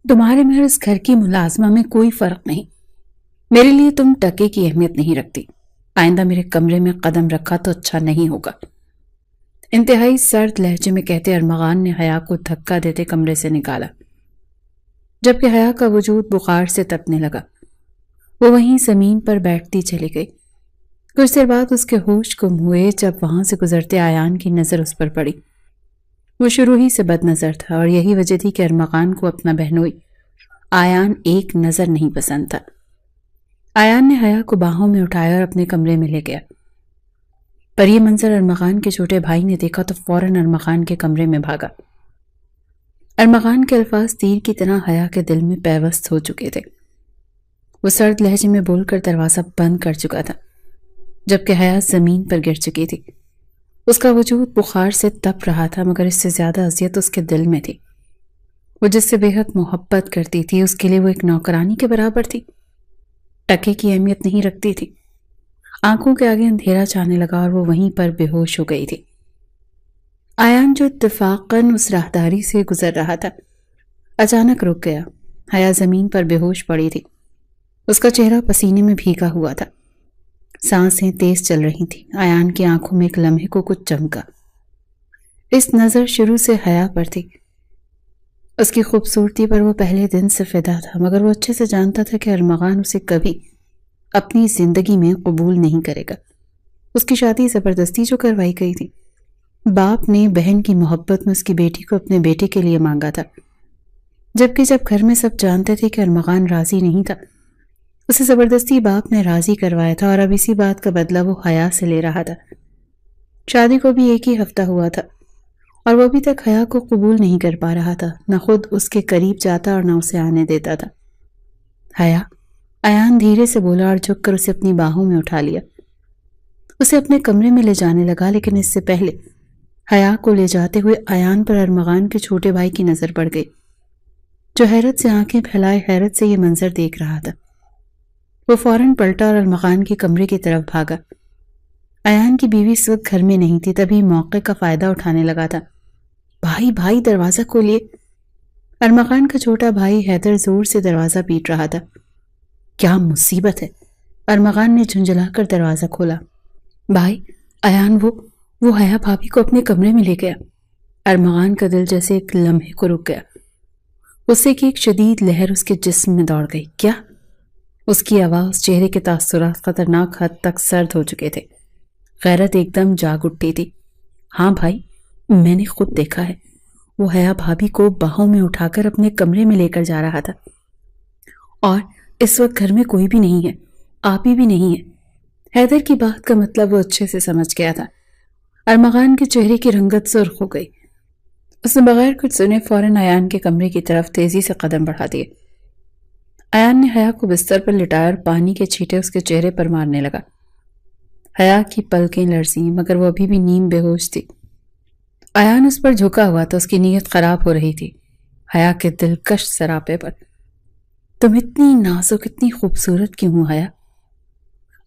تمہارے مگر اس گھر کی ملازمہ میں کوئی فرق نہیں. میرے لیے تم ٹکے کی اہمیت نہیں رکھتی. آئندہ میرے کمرے میں قدم رکھا تو اچھا نہیں ہوگا. انتہائی سرد لہجے میں کہتے ارمغان نے حیا کو دھکا دیتے کمرے سے نکالا، جبکہ حیا کا وجود بخار سے تپنے لگا. وہ وہیں زمین پر بیٹھتی چلی گئی. کچھ دیر بعد اس کے ہوش گم ہوئے جب وہاں سے گزرتے آیان کی نظر اس پر پڑی. وہ شروع ہی سے بد نظر تھا اور یہی وجہ تھی کہ ارمغان کو اپنا بہنوئی آیان ایک نظر نہیں پسند تھا. آیان نے حیا کو باہوں میں اٹھایا اور اپنے کمرے میں لے گیا. پر یہ منظر ارمغان کے چھوٹے بھائی نے دیکھا تو فوراً ارمغان کے کمرے میں بھاگا. ارمغان کے الفاظ تیر کی طرح حیا کے دل میں پیوست ہو چکے تھے. وہ سرد لہجے میں بول کر دروازہ بند کر چکا تھا، جبکہ حیا زمین پر گر چکی تھی. اس کا وجود بخار سے تپ رہا تھا، مگر اس سے زیادہ اذیت اس کے دل میں تھی. وہ جس سے بے حد محبت کرتی تھی اس کے لیے وہ ایک نوکرانی کے برابر تھی. ٹکے کی اہمیت نہیں رکھتی تھی. آنکھوں کے آگے اندھیرا چھانے لگا اور وہ وہیں پر بے ہوش ہو گئی تھی. آیان جو اتفاقاً اس راہداری سے گزر رہا تھا اچانک رک گیا. حیا زمین پر بے ہوش پڑی تھی. اس کا چہرہ پسینے میں بھیگا ہوا تھا. سانسیں تیز چل رہی تھیں. آیان کی آنکھوں میں ایک لمحے کو کچھ چمکا. اس نظر شروع سے حیا پر تھی. اس کی خوبصورتی پر وہ پہلے دن سے فدا تھا، مگر وہ اچھے سے جانتا تھا کہ ارمغان اسے کبھی اپنی زندگی میں قبول نہیں کرے گا. اس کی شادی زبردستی جو کروائی گئی تھی. باپ نے بہن کی محبت میں اس کی بیٹی کو اپنے بیٹے کے لیے مانگا تھا، جبکہ جب گھر میں سب جانتے تھے کہ ارمغان راضی نہیں تھا، اسے زبردستی باپ نے راضی کروایا تھا اور اب اسی بات کا بدلہ وہ حیا سے لے رہا تھا. شادی کو بھی ایک ہی ہفتہ ہوا تھا اور وہ ابھی تک حیا کو قبول نہیں کر پا رہا تھا. نہ خود اس کے قریب جاتا اور نہ اسے آنے دیتا تھا. حیا، آیان دھیرے سے بولا اور جھک کر اسے اپنی باہوں میں اٹھا لیا. اسے اپنے کمرے میں لے جانے لگا، لیکن اس سے پہلے حیا کو لے جاتے ہوئے آیان پر ارمغان کے چھوٹے بھائی کی نظر پڑ گئی، جو حیرت سے آنکھیں پھیلائے حیرت سے یہ منظر دیکھ رہا تھا. وہ فوراً پلٹا اور ارمغان کے کمرے کی طرف بھاگا. آیان کی بیوی اس وقت گھر میں نہیں تھی، تبھی موقع کا فائدہ اٹھانے لگا تھا. بھائی بھائی دروازہ کھولیے. ارمغان کا چھوٹا بھائی حیدر زور سے دروازہ پیٹ رہا تھا. کیا مصیبت ہے؟ ارمغان نے جھنجھلا کر دروازہ کھولا. بھائی، آیان وہ حیا بھابھی کو اپنے کمرے میں لے گیا. ارمغان کا دل جیسے ایک لمحے کو رک گیا. غصے کی ایک شدید لہر اس کے جسم میں دوڑ گئی. کیا؟ اس کی آواز، چہرے کے تاثرات خطرناک حد تک سرد ہو چکے تھے. غیرت ایک دم جاگ اٹھی تھی. ہاں بھائی، میں نے خود دیکھا ہے. وہ حیا بھابھی کو باہوں میں اٹھا کر اپنے کمرے میں لے کر جا رہا تھا اور اس وقت گھر میں کوئی بھی نہیں ہے، آپ ہی بھی نہیں ہے. حیدر کی بات کا مطلب وہ اچھے سے سمجھ گیا تھا. ارمغان کے چہرے کی رنگت سرخ ہو گئی. اس نے بغیر کچھ سنے فوراً آیان کے کمرے کی طرف تیزی سے قدم بڑھا دیے. آیان نے حیا کو بستر پر لٹایا اور پانی کے چھینٹے اس کے چہرے پر مارنے لگا. حیا کی پلکیں لرزیں، مگر وہ ابھی بھی نیم بے ہوش تھی. آیان اس پر جھکا ہوا تھا. اس کی نیت خراب ہو رہی تھی. حیا کے دلکش سراپے پر. تم اتنی نازک، اتنی خوبصورت کیوں ہو حیا؟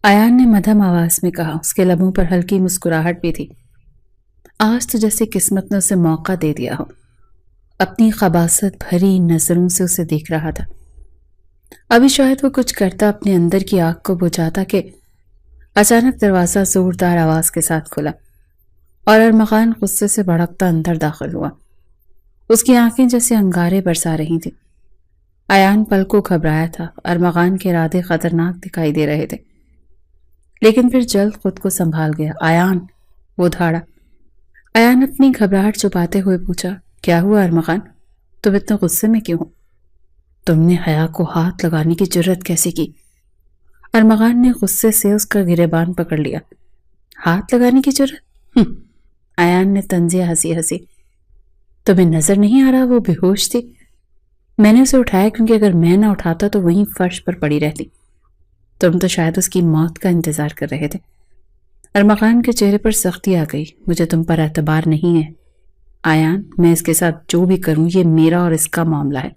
آیان نے مدھم آواز میں کہا. اس کے لبوں پر ہلکی مسکراہٹ بھی تھی. آج تو جیسے قسمت نے اسے موقع دے دیا ہو. اپنی خباثت بھری نظروں سے اسے دیکھ رہا تھا. ابھی شاید وہ کچھ کرتا، اپنے اندر کی آگ کو بجھاتا کہ اچانک دروازہ زوردار آواز کے ساتھ کھلا اور ارمغان غصے سے بھڑکتا اندر داخل ہوا. اس کی آنکھیں جیسے انگارے برسا رہی تھیں. آیان پل کو گھبرایا تھا. ارمغان کے ارادے خطرناک دکھائی دے رہے تھے، لیکن پھر جلد خود کو سنبھال گیا. آیان، وہ دھاڑا. آیان اپنی گھبراہٹ چھپاتے ہوئے پوچھا. کیا ہوا ارمغان؟ تم اتنے غصے میں کیوں ہو؟ تم نے حیا کو ہاتھ لگانے کی جرت کیسے کی؟ ارمغان نے غصے سے اس کا گریبان پکڑ لیا. ہاتھ لگانے کی جرت؟ آیان نے طنزیہ ہنسی. تمہیں نظر نہیں آ رہا وہ بے ہوش تھی؟ میں نے اسے اٹھایا کیونکہ اگر میں نہ اٹھاتا تو وہیں فرش پر پڑی رہتی. تم تو شاید اس کی موت کا انتظار کر رہے تھے. ارمغان کے چہرے پر سختی آ گئی. مجھے تم پر اعتبار نہیں ہے آیان. میں اس کے ساتھ جو بھی کروں یہ میرا اور اس کا معاملہ ہے.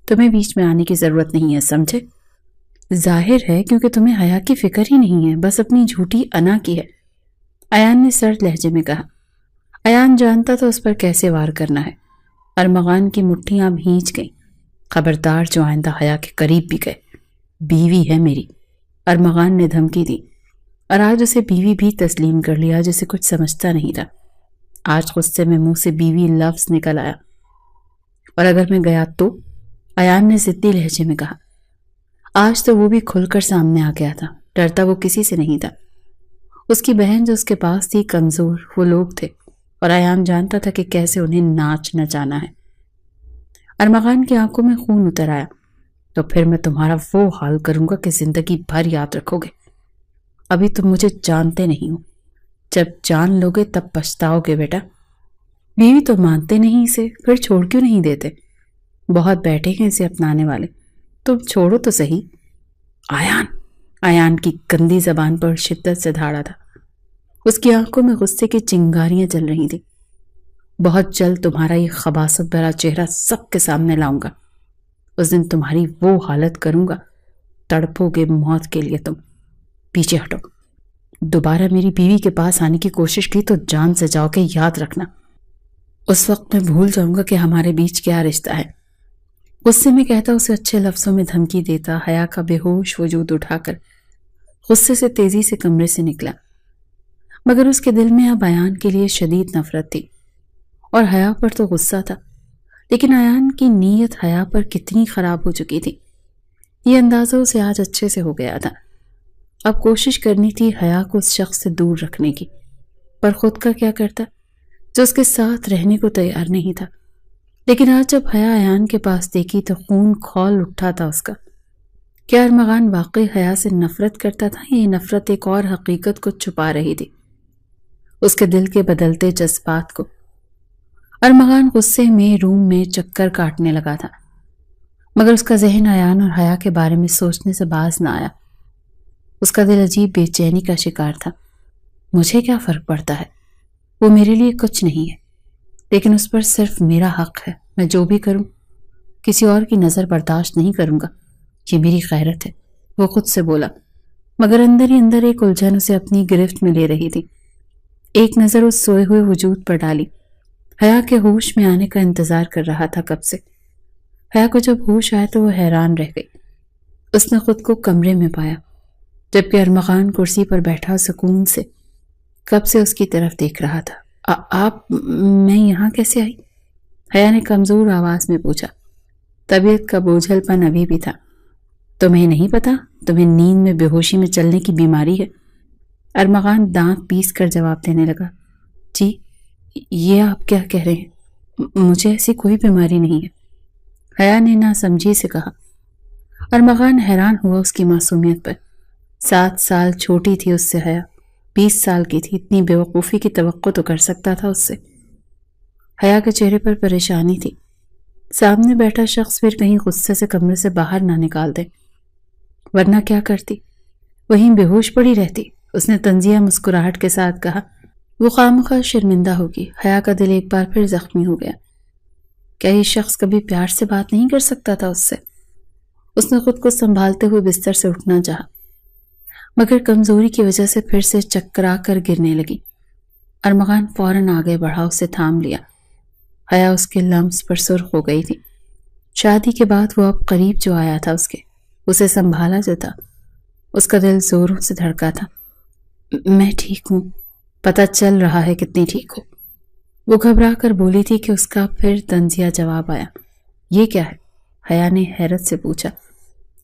تمہیں بیچ میں آنے کی ضرورت نہیں ہے، سمجھے؟ ظاہر ہے کیونکہ تمہیں حیا کی فکر ہی نہیں ہے، بس اپنی جھوٹی انا کی ہے، آیان نے سرد لہجے میں کہا. آیان جانتا تھا اس پر کیسے وار کرنا ہے. ارمغان کی مٹھیاں بھینچ گئیں. خبردار جو آئندہ حیا کے قریب بھی گئے. بیوی ہے میری. ارمغان نے دھمکی دی اور آج اسے بیوی بھی تسلیم کر لیا جسے کچھ سمجھتا نہیں تھا. آج غصے میں منہ سے بیوی لفظ نکل آیا. اور اگر میں گیا تو؟ ایان نے ضدی لہجے میں کہا. آج تو وہ بھی کھل کر سامنے آ گیا تھا. ڈرتا وہ کسی سے نہیں تھا. اس کی بہن جو اس کے پاس تھی کمزور وہ لوگ تھے اور ایان جانتا تھا کہ کیسے انہیں ناچ نچانا ہے. ارمغان کی آنکھوں میں خون اتر آیا. تو پھر میں تمہارا وہ حال کروں گا کہ زندگی بھر یاد رکھو گے. ابھی تم مجھے جانتے نہیں ہو. جب جان لوگے تب پچھتاؤ گے بیٹا. بیوی تو مانتے نہیں اسے، پھر چھوڑ کیوں نہیں دیتے؟ بہت بیٹھے ہیں اسے اپنانے والے. تم چھوڑو تو صحیح. ایان کی گندی زبان پر شدت سے دھاڑا تھا. اس کی آنکھوں میں غصے کی چنگاریاں جل رہی تھیں. بہت جلد تمہارا یہ خباثت بھرا چہرہ سب کے سامنے لاؤں گا. اس دن تمہاری وہ حالت کروں گا تڑپو گے موت کے لیے. تم پیچھے ہٹو. دوبارہ میری بیوی کے پاس آنے کی کوشش کی تو جان سے جاؤ کہ یاد رکھنا. اس وقت میں بھول جاؤں گا کہ ہمارے بیچ کیا رشتہ ہے. غصے میں کہتا اسے اچھے لفظوں میں دھمکی دیتا. حیا کا بے ہوش وجود اٹھا کر غصے سے تیزی سے کمرے سے نکلا. مگر اس کے دل میں اب ایان کے لیے شدید نفرت تھی اور حیا پر تو غصہ تھا. لیکن ایان کی نیت حیا پر کتنی خراب ہو چکی تھی یہ اندازہ اسے آج اچھے سے ہو گیا تھا. اب کوشش کرنی تھی حیا کو اس شخص سے دور رکھنے کی. پر خود کا کیا کرتا جو اس کے ساتھ رہنے کو تیار نہیں تھا. لیکن آج جب حیا ایان کے پاس دیکھی تو خون کھول اٹھا تھا اس کا. کیا ارمغان واقعی حیا سے نفرت کرتا تھا یا یہ نفرت ایک اور حقیقت کو چھپا رہی تھی، اس کے دل کے بدلتے جذبات کو؟ ارمغان غصے میں روم میں چکر کاٹنے لگا تھا مگر اس کا ذہن ایان اور حیا کے بارے میں سوچنے سے باز نہ آیا. اس کا دل عجیب بے چینی کا شکار تھا. مجھے کیا فرق پڑتا ہے؟ وہ میرے لیے کچھ نہیں ہے لیکن اس پر صرف میرا حق ہے. میں جو بھی کروں کسی اور کی نظر برداشت نہیں کروں گا. یہ میری غیرت ہے، وہ خود سے بولا. مگر اندر ہی اندر ایک الجھن اسے اپنی گرفت میں لے رہی تھی. ایک نظر اس سوئے ہوئے وجود پر ڈالی. حیا کے ہوش میں آنے کا انتظار کر رہا تھا کب سے. حیا کو جب ہوش آیا تو وہ حیران رہ گئی. اس نے خود کو کمرے میں پایا جبکہ ارمغان کرسی پر بیٹھا سکون سے کب سے اس کی طرف دیکھ رہا تھا. آپ میں یہاں کیسے آئی؟ حیا نے کمزور آواز میں پوچھا. طبیعت کا بوجھل پن ابھی بھی تھا. تمہیں نہیں پتا تمہیں نیند میں بے ہوشی میں چلنے کی بیماری ہے؟ ارمغان دانت پیس کر جواب دینے لگا. جی یہ آپ کیا کہہ رہے ہیں؟ مجھے ایسی کوئی بیماری نہیں ہے. حیا نے ناسمجھی سے کہا. ارمغان حیران ہوا اس کی معصومیت پر. 7 سال چھوٹی تھی اس سے حیا. 20 سال کی تھی. اتنی بیوقوفی کی توقع تو کر سکتا تھا اس سے. حیا کے چہرے پر پریشانی تھی. سامنے بیٹھا شخص پھر کہیں غصے سے کمرے سے باہر نہ نکال دے، ورنہ کیا کرتی؟ وہیں بے ہوش پڑی رہتی. اس نے طنزیہ مسکراہٹ کے ساتھ کہا. وہ خامخواہ شرمندہ ہوگی. حیا کا دل ایک بار پھر زخمی ہو گیا. کیا یہ شخص کبھی پیار سے بات نہیں کر سکتا تھا اس سے؟ اس نے خود کو سنبھالتے ہوئے بستر سے اٹھنا چاہا مگر کمزوری کی وجہ سے پھر سے چکرا کر گرنے لگی. ارمغان فوراً آگے بڑھا، اسے تھام لیا. حیا اس کے لمس پر سرخ ہو گئی تھی. شادی کے بعد وہ اب قریب جو آیا تھا اسے سنبھالا جو تھا. اس کا دل زوروں سے دھڑکا تھا. میں ٹھیک ہوں. پتہ چل رہا ہے کتنی ٹھیک ہو. وہ گھبرا کر بولی تھی کہ اس کا پھر طنزیہ جواب آیا. یہ کیا ہے؟ حیا نے حیرت سے پوچھا.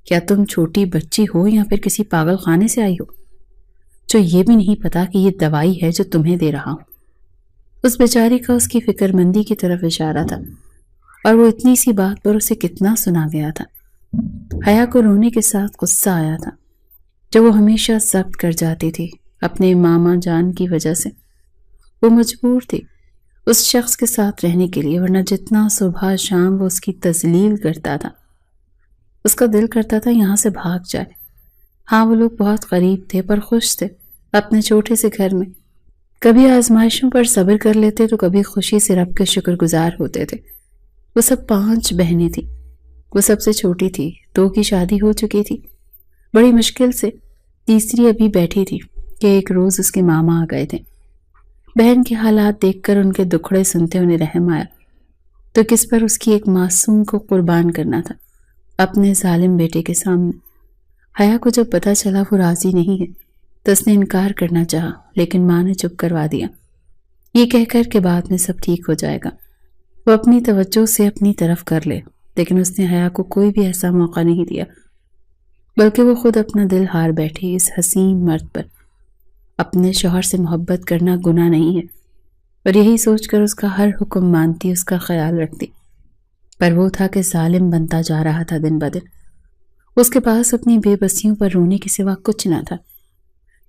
کیا تم چھوٹی بچی ہو یا پھر کسی پاگل خانے سے آئی ہو جو یہ بھی نہیں پتا کہ یہ دوائی ہے جو تمہیں دے رہا ہوں؟ اس بیچاری کا اس کی فکر مندی کی طرف اشارہ تھا اور وہ اتنی سی بات پر اسے کتنا سنا گیا تھا. حیا کو رونے کے ساتھ غصہ آیا تھا جو وہ ہمیشہ ضبط کر جاتی تھی اپنے ماما جان کی وجہ سے. وہ مجبور تھی اس شخص کے ساتھ رہنے کے لیے، ورنہ جتنا صبح شام وہ اس کی تذلیل کرتا تھا اس کا دل کرتا تھا یہاں سے بھاگ جائے. ہاں وہ لوگ بہت غریب تھے پر خوش تھے اپنے چھوٹے سے گھر میں. کبھی آزمائشوں پر صبر کر لیتے تو کبھی خوشی سے رب کے شکر گزار ہوتے تھے. وہ سب 5 بہنیں تھیں. وہ سب سے چھوٹی تھی. 2 کی شادی ہو چکی تھی. بڑی مشکل سے تیسری ابھی بیٹھی تھی کہ ایک روز اس کے ماما آ گئے تھے. بہن کے حالات دیکھ کر ان کے دکھڑے سنتے انہیں رحم آیا. تو کس پر اس کی ایک معصوم کو قربان کرنا تھا، اپنے ظالم بیٹے کے سامنے۔ حیا کو جب پتہ چلا وہ راضی نہیں ہے تو اس نے انکار کرنا چاہا، لیکن ماں نے چپ کروا دیا، یہ کہہ کر کہ بعد میں سب ٹھیک ہو جائے گا، وہ اپنی توجہ سے اپنی طرف کر لے۔ لیکن اس نے حیا کو کوئی بھی ایسا موقع نہیں دیا، بلکہ وہ خود اپنا دل ہار بیٹھی اس حسین مرد پر۔ اپنے شوہر سے محبت کرنا گناہ نہیں ہے، اور یہی سوچ کر اس کا ہر حکم مانتی، اس کا خیال رکھتی۔ پر وہ تھا کہ ظالم بنتا جا رہا تھا دن بدن۔ اس کے پاس اپنی بے بسیوں پر رونے کے سوا کچھ نہ تھا۔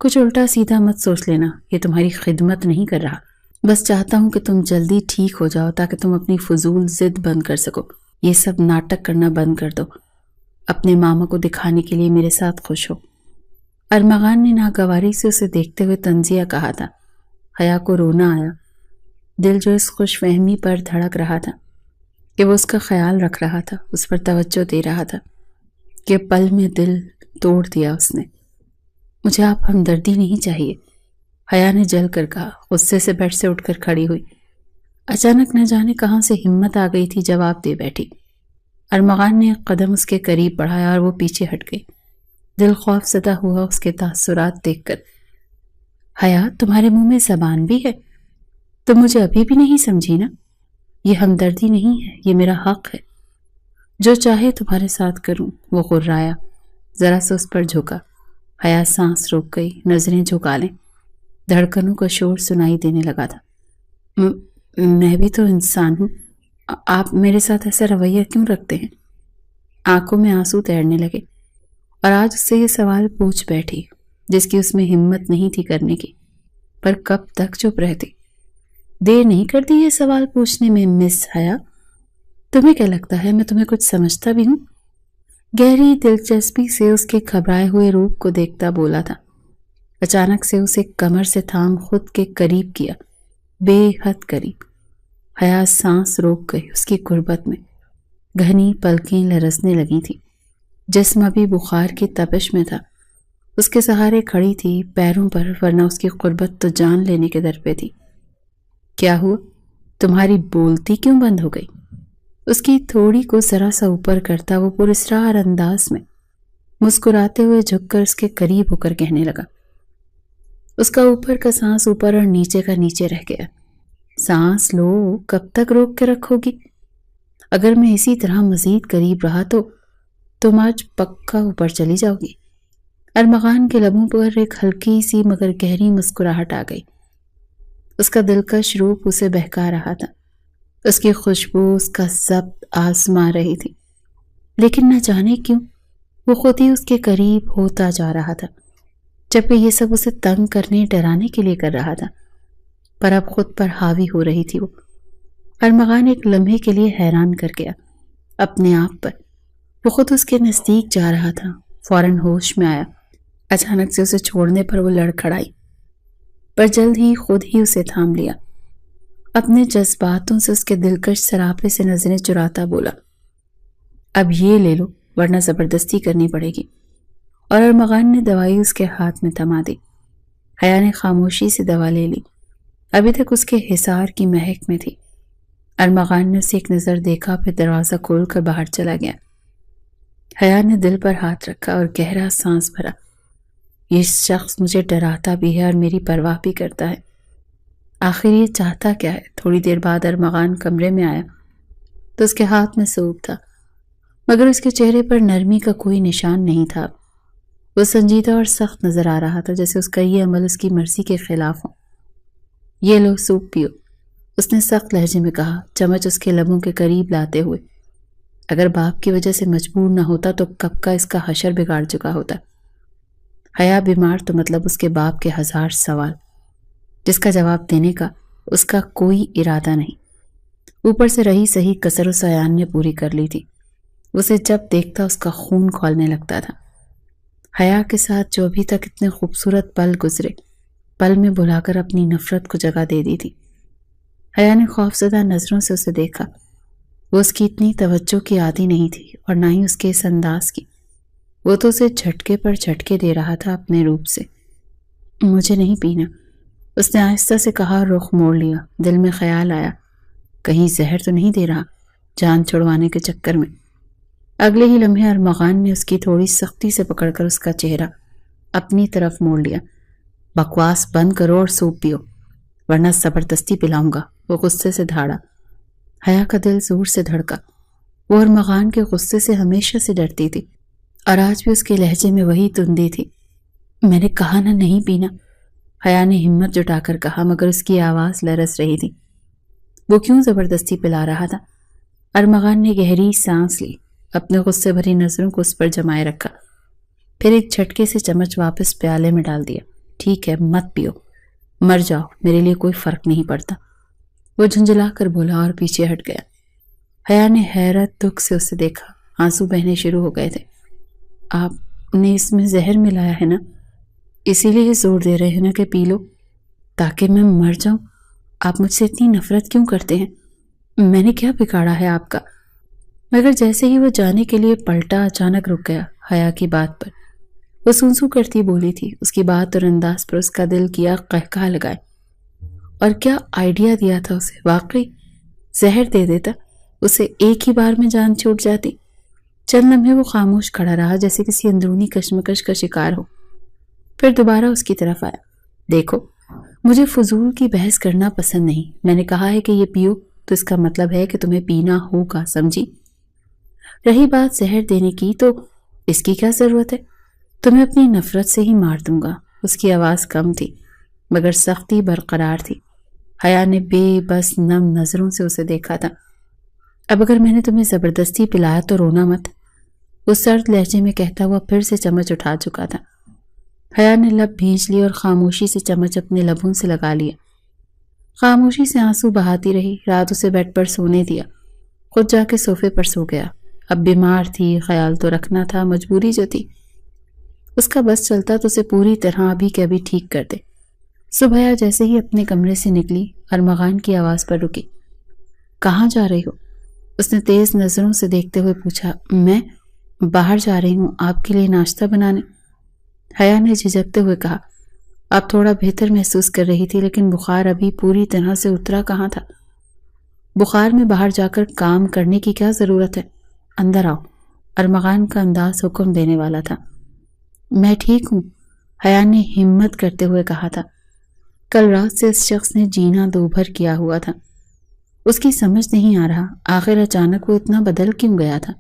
کچھ الٹا سیدھا مت سوچ لینا، یہ تمہاری خدمت نہیں کر رہا، بس چاہتا ہوں کہ تم جلدی ٹھیک ہو جاؤ تاکہ تم اپنی فضول ضد بند کر سکو۔ یہ سب ناٹک کرنا بند کر دو، اپنے ماما کو دکھانے کے لیے میرے ساتھ خوش ہو۔ ارمغان نے ناگواری سے اسے دیکھتے ہوئے طنزیہ کہا تھا۔ حیا کو رونا آیا، دل جو اس خوش فہمی پر دھڑک رہا تھا کہ وہ اس کا خیال رکھ رہا تھا، اس پر توجہ دے رہا تھا، کہ پل میں دل توڑ دیا اس نے۔ مجھے آپ ہمدردی نہیں چاہیے، حیا نے جل کر کہا، غصے سے بیڈ سے اٹھ کر کھڑی ہوئی۔ اچانک نہ جانے کہاں سے ہمت آ گئی تھی، جواب دے بیٹھی۔ ارمغان نے ایک قدم اس کے قریب بڑھایا اور وہ پیچھے ہٹ گئی، دل خوف زدہ ہوا اس کے تاثرات دیکھ کر۔ حیا، تمہارے منہ میں زبان بھی ہے؟ تم مجھے ابھی بھی نہیں سمجھی نا؟ یہ ہمدردی نہیں ہے، یہ میرا حق ہے، جو چاہے تمہارے ساتھ کروں۔ وہ غرایا، ذرا سا اس پر جھکا۔ حیا سانس روک گئی، نظریں جھکا لیں، دھڑکنوں کا شور سنائی دینے لگا تھا۔ میں بھی تو انسان ہوں، آپ میرے ساتھ ایسا رویہ کیوں رکھتے ہیں؟ آنکھوں میں آنسو تیرنے لگے، اور آج اس سے یہ سوال پوچھ بیٹھی جس کی اس میں ہمت نہیں تھی کرنے کی۔ پر کب تک چپ رہتی؟ دیر نہیں کرتی یہ سوال پوچھنے میں مس حیا؟ تمہیں کیا لگتا ہے میں تمہیں کچھ سمجھتا بھی ہوں؟ گہری دلچسپی سے اس کے گھبرائے ہوئے روپ کو دیکھتا بولا تھا۔ اچانک سے اسے کمر سے تھام خود کے قریب کیا، بے حد قریب۔ حیا سانس روک گئی اس کی قربت میں، گھنی پلکیں لرزنے لگی تھی، جسم ابھی بخار کی تپش میں تھا۔ اس کے سہارے کھڑی تھی پیروں پر، ورنہ اس کی قربت تو جان لینے کے در پہ تھی۔ کیا ہوا؟ تمہاری بولتی کیوں بند ہو گئی؟ اس کی تھوڑی کو ذرا سا اوپر کرتا وہ پراسرار انداز میں مسکراتے ہوئے جھک کر اس کے قریب ہو کر کہنے لگا۔ اس کا اوپر کا سانس اوپر اور نیچے کا نیچے رہ گیا۔ سانس لو، کب تک روک کے رکھو گی؟ اگر میں اسی طرح مزید قریب رہا تو تم آج پکا اوپر چلی جاؤ گی۔ ارمغان کے لبوں پر ایک ہلکی سی مگر گہری مسکراہٹ آ گئی۔ اس کا دلکش روپ اسے بہکا رہا تھا، اس کی خوشبو اس کا ضبط آزما رہی تھی، لیکن نہ جانے کیوں وہ خود ہی اس کے قریب ہوتا جا رہا تھا، جبکہ یہ سب اسے تنگ کرنے ڈرانے کے لیے کر رہا تھا، پر اب خود پر حاوی ہو رہی تھی وہ۔ ارمغان ایک لمحے کے لیے حیران کر گیا اپنے آپ پر، وہ خود اس کے نزدیک جا رہا تھا۔ فوراً ہوش میں آیا، اچانک سے اسے چھوڑنے پر وہ لڑکھڑائی، پر جلد ہی خود ہی اسے تھام لیا۔ اپنے جذباتوں سے اس کے دلکش سراپے سے نظریں چراتا بولا، اب یہ لے لو ورنہ زبردستی کرنی پڑے گی۔ اور ارمغان نے دوائی اس کے ہاتھ میں تھما دی۔ حیا نے خاموشی سے دوا لے لی، ابھی تک اس کے حصار کی مہک میں تھی۔ ارمغان نے اسے ایک نظر دیکھا، پھر دروازہ کھول کر باہر چلا گیا۔ حیا نے دل پر ہاتھ رکھا اور گہرا سانس بھرا۔ یہ شخص مجھے ڈراتا بھی ہے اور میری پرواہ بھی کرتا ہے، آخر یہ چاہتا کیا ہے؟ تھوڑی دیر بعد ارمغان کمرے میں آیا تو اس کے ہاتھ میں سوپ تھا، مگر اس کے چہرے پر نرمی کا کوئی نشان نہیں تھا۔ وہ سنجیدہ اور سخت نظر آ رہا تھا، جیسے اس کا یہ عمل اس کی مرضی کے خلاف ہو۔ یہ لو سوپ پیو، اس نے سخت لہجے میں کہا، چمچ اس کے لبوں کے قریب لاتے ہوئے۔ اگر باپ کی وجہ سے مجبور نہ ہوتا تو کب کا اس کا حشر بگاڑ چکا ہوتا۔ حیا بیمار تو مطلب اس کے باپ کے 1000 سوال، جس کا جواب دینے کا اس کا کوئی ارادہ نہیں۔ اوپر سے رہی صحیح کسر و سیان نے پوری کر لی تھی، اسے جب دیکھتا اس کا خون کھولنے لگتا تھا۔ حیا کے ساتھ جو ابھی تک اتنے خوبصورت پل گزرے، پل میں بھلا کر اپنی نفرت کو جگہ دے دی تھی۔ حیا نے خوفزدہ نظروں سے اسے دیکھا، وہ اس کی اتنی توجہ کی عادی نہیں تھی اور نہ ہی اس کے اس انداز کی، وہ تو اسے جھٹکے پر جھٹکے دے رہا تھا اپنے روپ سے۔ مجھے نہیں پینا، اس نے آہستہ سے کہا اور رخ موڑ لیا۔ دل میں خیال آیا، کہیں زہر تو نہیں دے رہا۔ جان چھڑوانے کے چکر میں۔ اگلے ہی لمحے ارمغان نے اس کی تھوڑی سختی سے پکڑ کر اس کا چہرہ اپنی طرف موڑ لیا۔ بکواس بند کرو اور سوپ پیو ورنہ زبردستی پلاؤں گا، وہ غصے سے دھاڑا۔ حیا کا دل زور سے دھڑکا۔ وہ ارمغان کے غصے سے ہمیشہ سے ڈرتی تھی اور آج بھی اس کے لہجے میں وہی تندی تھی۔ میں نے کہا نا نہیں پینا، حیا نے ہمت جٹا کر کہا، مگر اس کی آواز لرز رہی تھی۔ وہ کیوں زبردستی پلا رہا تھا؟ ارمغان نے گہری سانس لی، اپنے غصے بھری نظروں کو اس پر جمائے رکھا، پھر ایک جھٹکے سے چمچ واپس پیالے میں ڈال دیا۔ ٹھیک ہے، مت پیو، مر جاؤ، میرے لیے کوئی فرق نہیں پڑتا، وہ جھنجھلا کر بولا اور پیچھے ہٹ گیا۔ حیا نے حیرت دکھ سے اسے دیکھا، آنسو بہنے شروع ہو گئے تھے۔ آپ نے اس میں زہر ملایا ہے نا؟ اسی لیے زور دے رہے ہیں نا کہ پی لو تاکہ میں مر جاؤں؟ آپ مجھ سے اتنی نفرت کیوں کرتے ہیں؟ میں نے کیا بگاڑا ہے آپ کا؟ مگر جیسے ہی وہ جانے کے لیے پلٹا، اچانک رک گیا حیا کی بات پر۔ وہ سونسو کرتی بولی تھی، اس کی بات اور انداز پر اس کا دل کیا قہقہ لگائے۔ اور کیا آئیڈیا دیا تھا اسے، واقعی زہر دے دیتا، اسے ایک ہی بار میں جان چھوٹ جاتی۔ چند لمحے وہ خاموش کھڑا رہا، جیسے کسی اندرونی کشمکش کا شکار ہو، پھر دوبارہ اس کی طرف آیا۔ دیکھو، مجھے فضول کی بحث کرنا پسند نہیں، میں نے کہا ہے کہ یہ پیو تو اس کا مطلب ہے کہ تمہیں پینا ہوگا، سمجھی؟ رہی بات زہر دینے کی تو اس کی کیا ضرورت ہے؟ تمہیں اپنی نفرت سے ہی مار دوں گا۔ اس کی آواز کم تھی مگر سختی برقرار تھی۔ حیا نے بے بس نم نظروں سے اسے دیکھا تھا۔ اب اگر میں نے تمہیں زبردستی پلایا تو رونا مت، وہ سرد لہجے میں کہتا ہوا پھر سے چمچ اٹھا چکا تھا۔ حیا نے لب بھینچ لی اور خاموشی سے چمچ اپنے لبوں سے لگا لیا۔ خاموشی سے آنسو بہاتی رہی۔ رات اسے بیڈ پر سونے دیا، خود جا کے صوفے پر سو گیا۔ اب بیمار تھی، خیال تو رکھنا تھا، مجبوری جو تھی۔ اس کا بس چلتا تو اسے پوری طرح ابھی کے ابھی ٹھیک کر دے۔ صبح جیسے ہی اپنے کمرے سے نکلی، ارمغان کی آواز پر رکی۔ کہاں جا رہی ہو؟ اس نے تیز نظروں سے دیکھتے ہوئے پوچھا۔ میں باہر جا رہی ہوں، آپ کے لیے ناشتہ بنانے۔ حیا نے جھجکتے ہوئے کہا۔ آپ تھوڑا بہتر محسوس کر رہی تھی، لیکن بخار ابھی پوری طرح سے اترا کہاں تھا؟ بخار میں باہر جا کر کام کرنے کی کیا ضرورت ہے؟ اندر آؤ، ارمغان کا انداز حکم دینے والا تھا۔ میں ٹھیک ہوں، حیا نے ہمت کرتے ہوئے کہا تھا۔ کل رات سے اس شخص نے جینا دوبھر کیا ہوا تھا۔ اس کی سمجھ نہیں آ رہا، آخر اچانک وہ اتنا بدل کیوں گیا تھا؟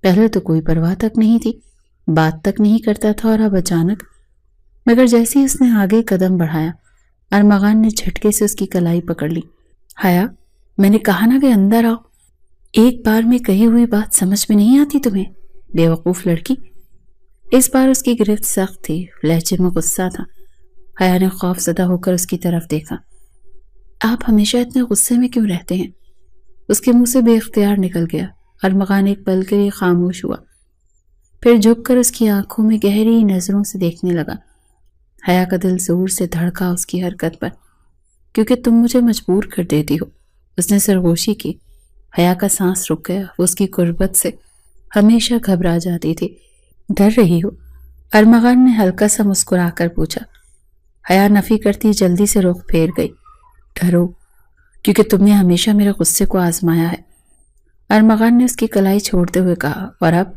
پہلے تو کوئی پرواہ تک نہیں تھی، بات تک نہیں کرتا تھا، اور اب اچانک۔ مگر جیسے ہی اس نے آگے قدم بڑھایا، ارمغان نے جھٹکے سے اس کی کلائی پکڑ لی۔ حیا، میں نے کہا نا کہ اندر آؤ۔ ایک بار میں کہی ہوئی بات سمجھ میں نہیں آتی تمہیں، بے وقوف لڑکی؟ اس بار اس کی گرفت سخت تھی، لہجے میں غصہ تھا۔ حیا نے خوف زدہ ہو کر اس کی طرف دیکھا۔ آپ ہمیشہ اتنے غصے میں کیوں رہتے ہیں؟ اس کے منہ سے بے اختیار نکل گیا۔ ارمغان ایک پل کے لیے خاموش ہوا، پھر جھک کر اس کی آنکھوں میں گہری نظروں سے دیکھنے لگا۔ حیا کا دل زور سے دھڑکا اس کی حرکت پر۔ کیونکہ تم مجھے مجبور کر دیتی ہو، اس نے سرگوشی کی۔ حیا کا سانس رک گیا، وہ اس کی قربت سے ہمیشہ گھبرا جاتی تھی۔ ڈر رہی ہو؟ ارمغان نے ہلکا سا مسکرا کر پوچھا۔ حیا نفی کرتی جلدی سے رخ پھیر گئی۔ ڈرو؟ کیونکہ تم نے ہمیشہ میرے غصے کو آزمایا ہے، ارمغان نے اس کی کلائی چھوڑتے ہوئے کہا، اور اب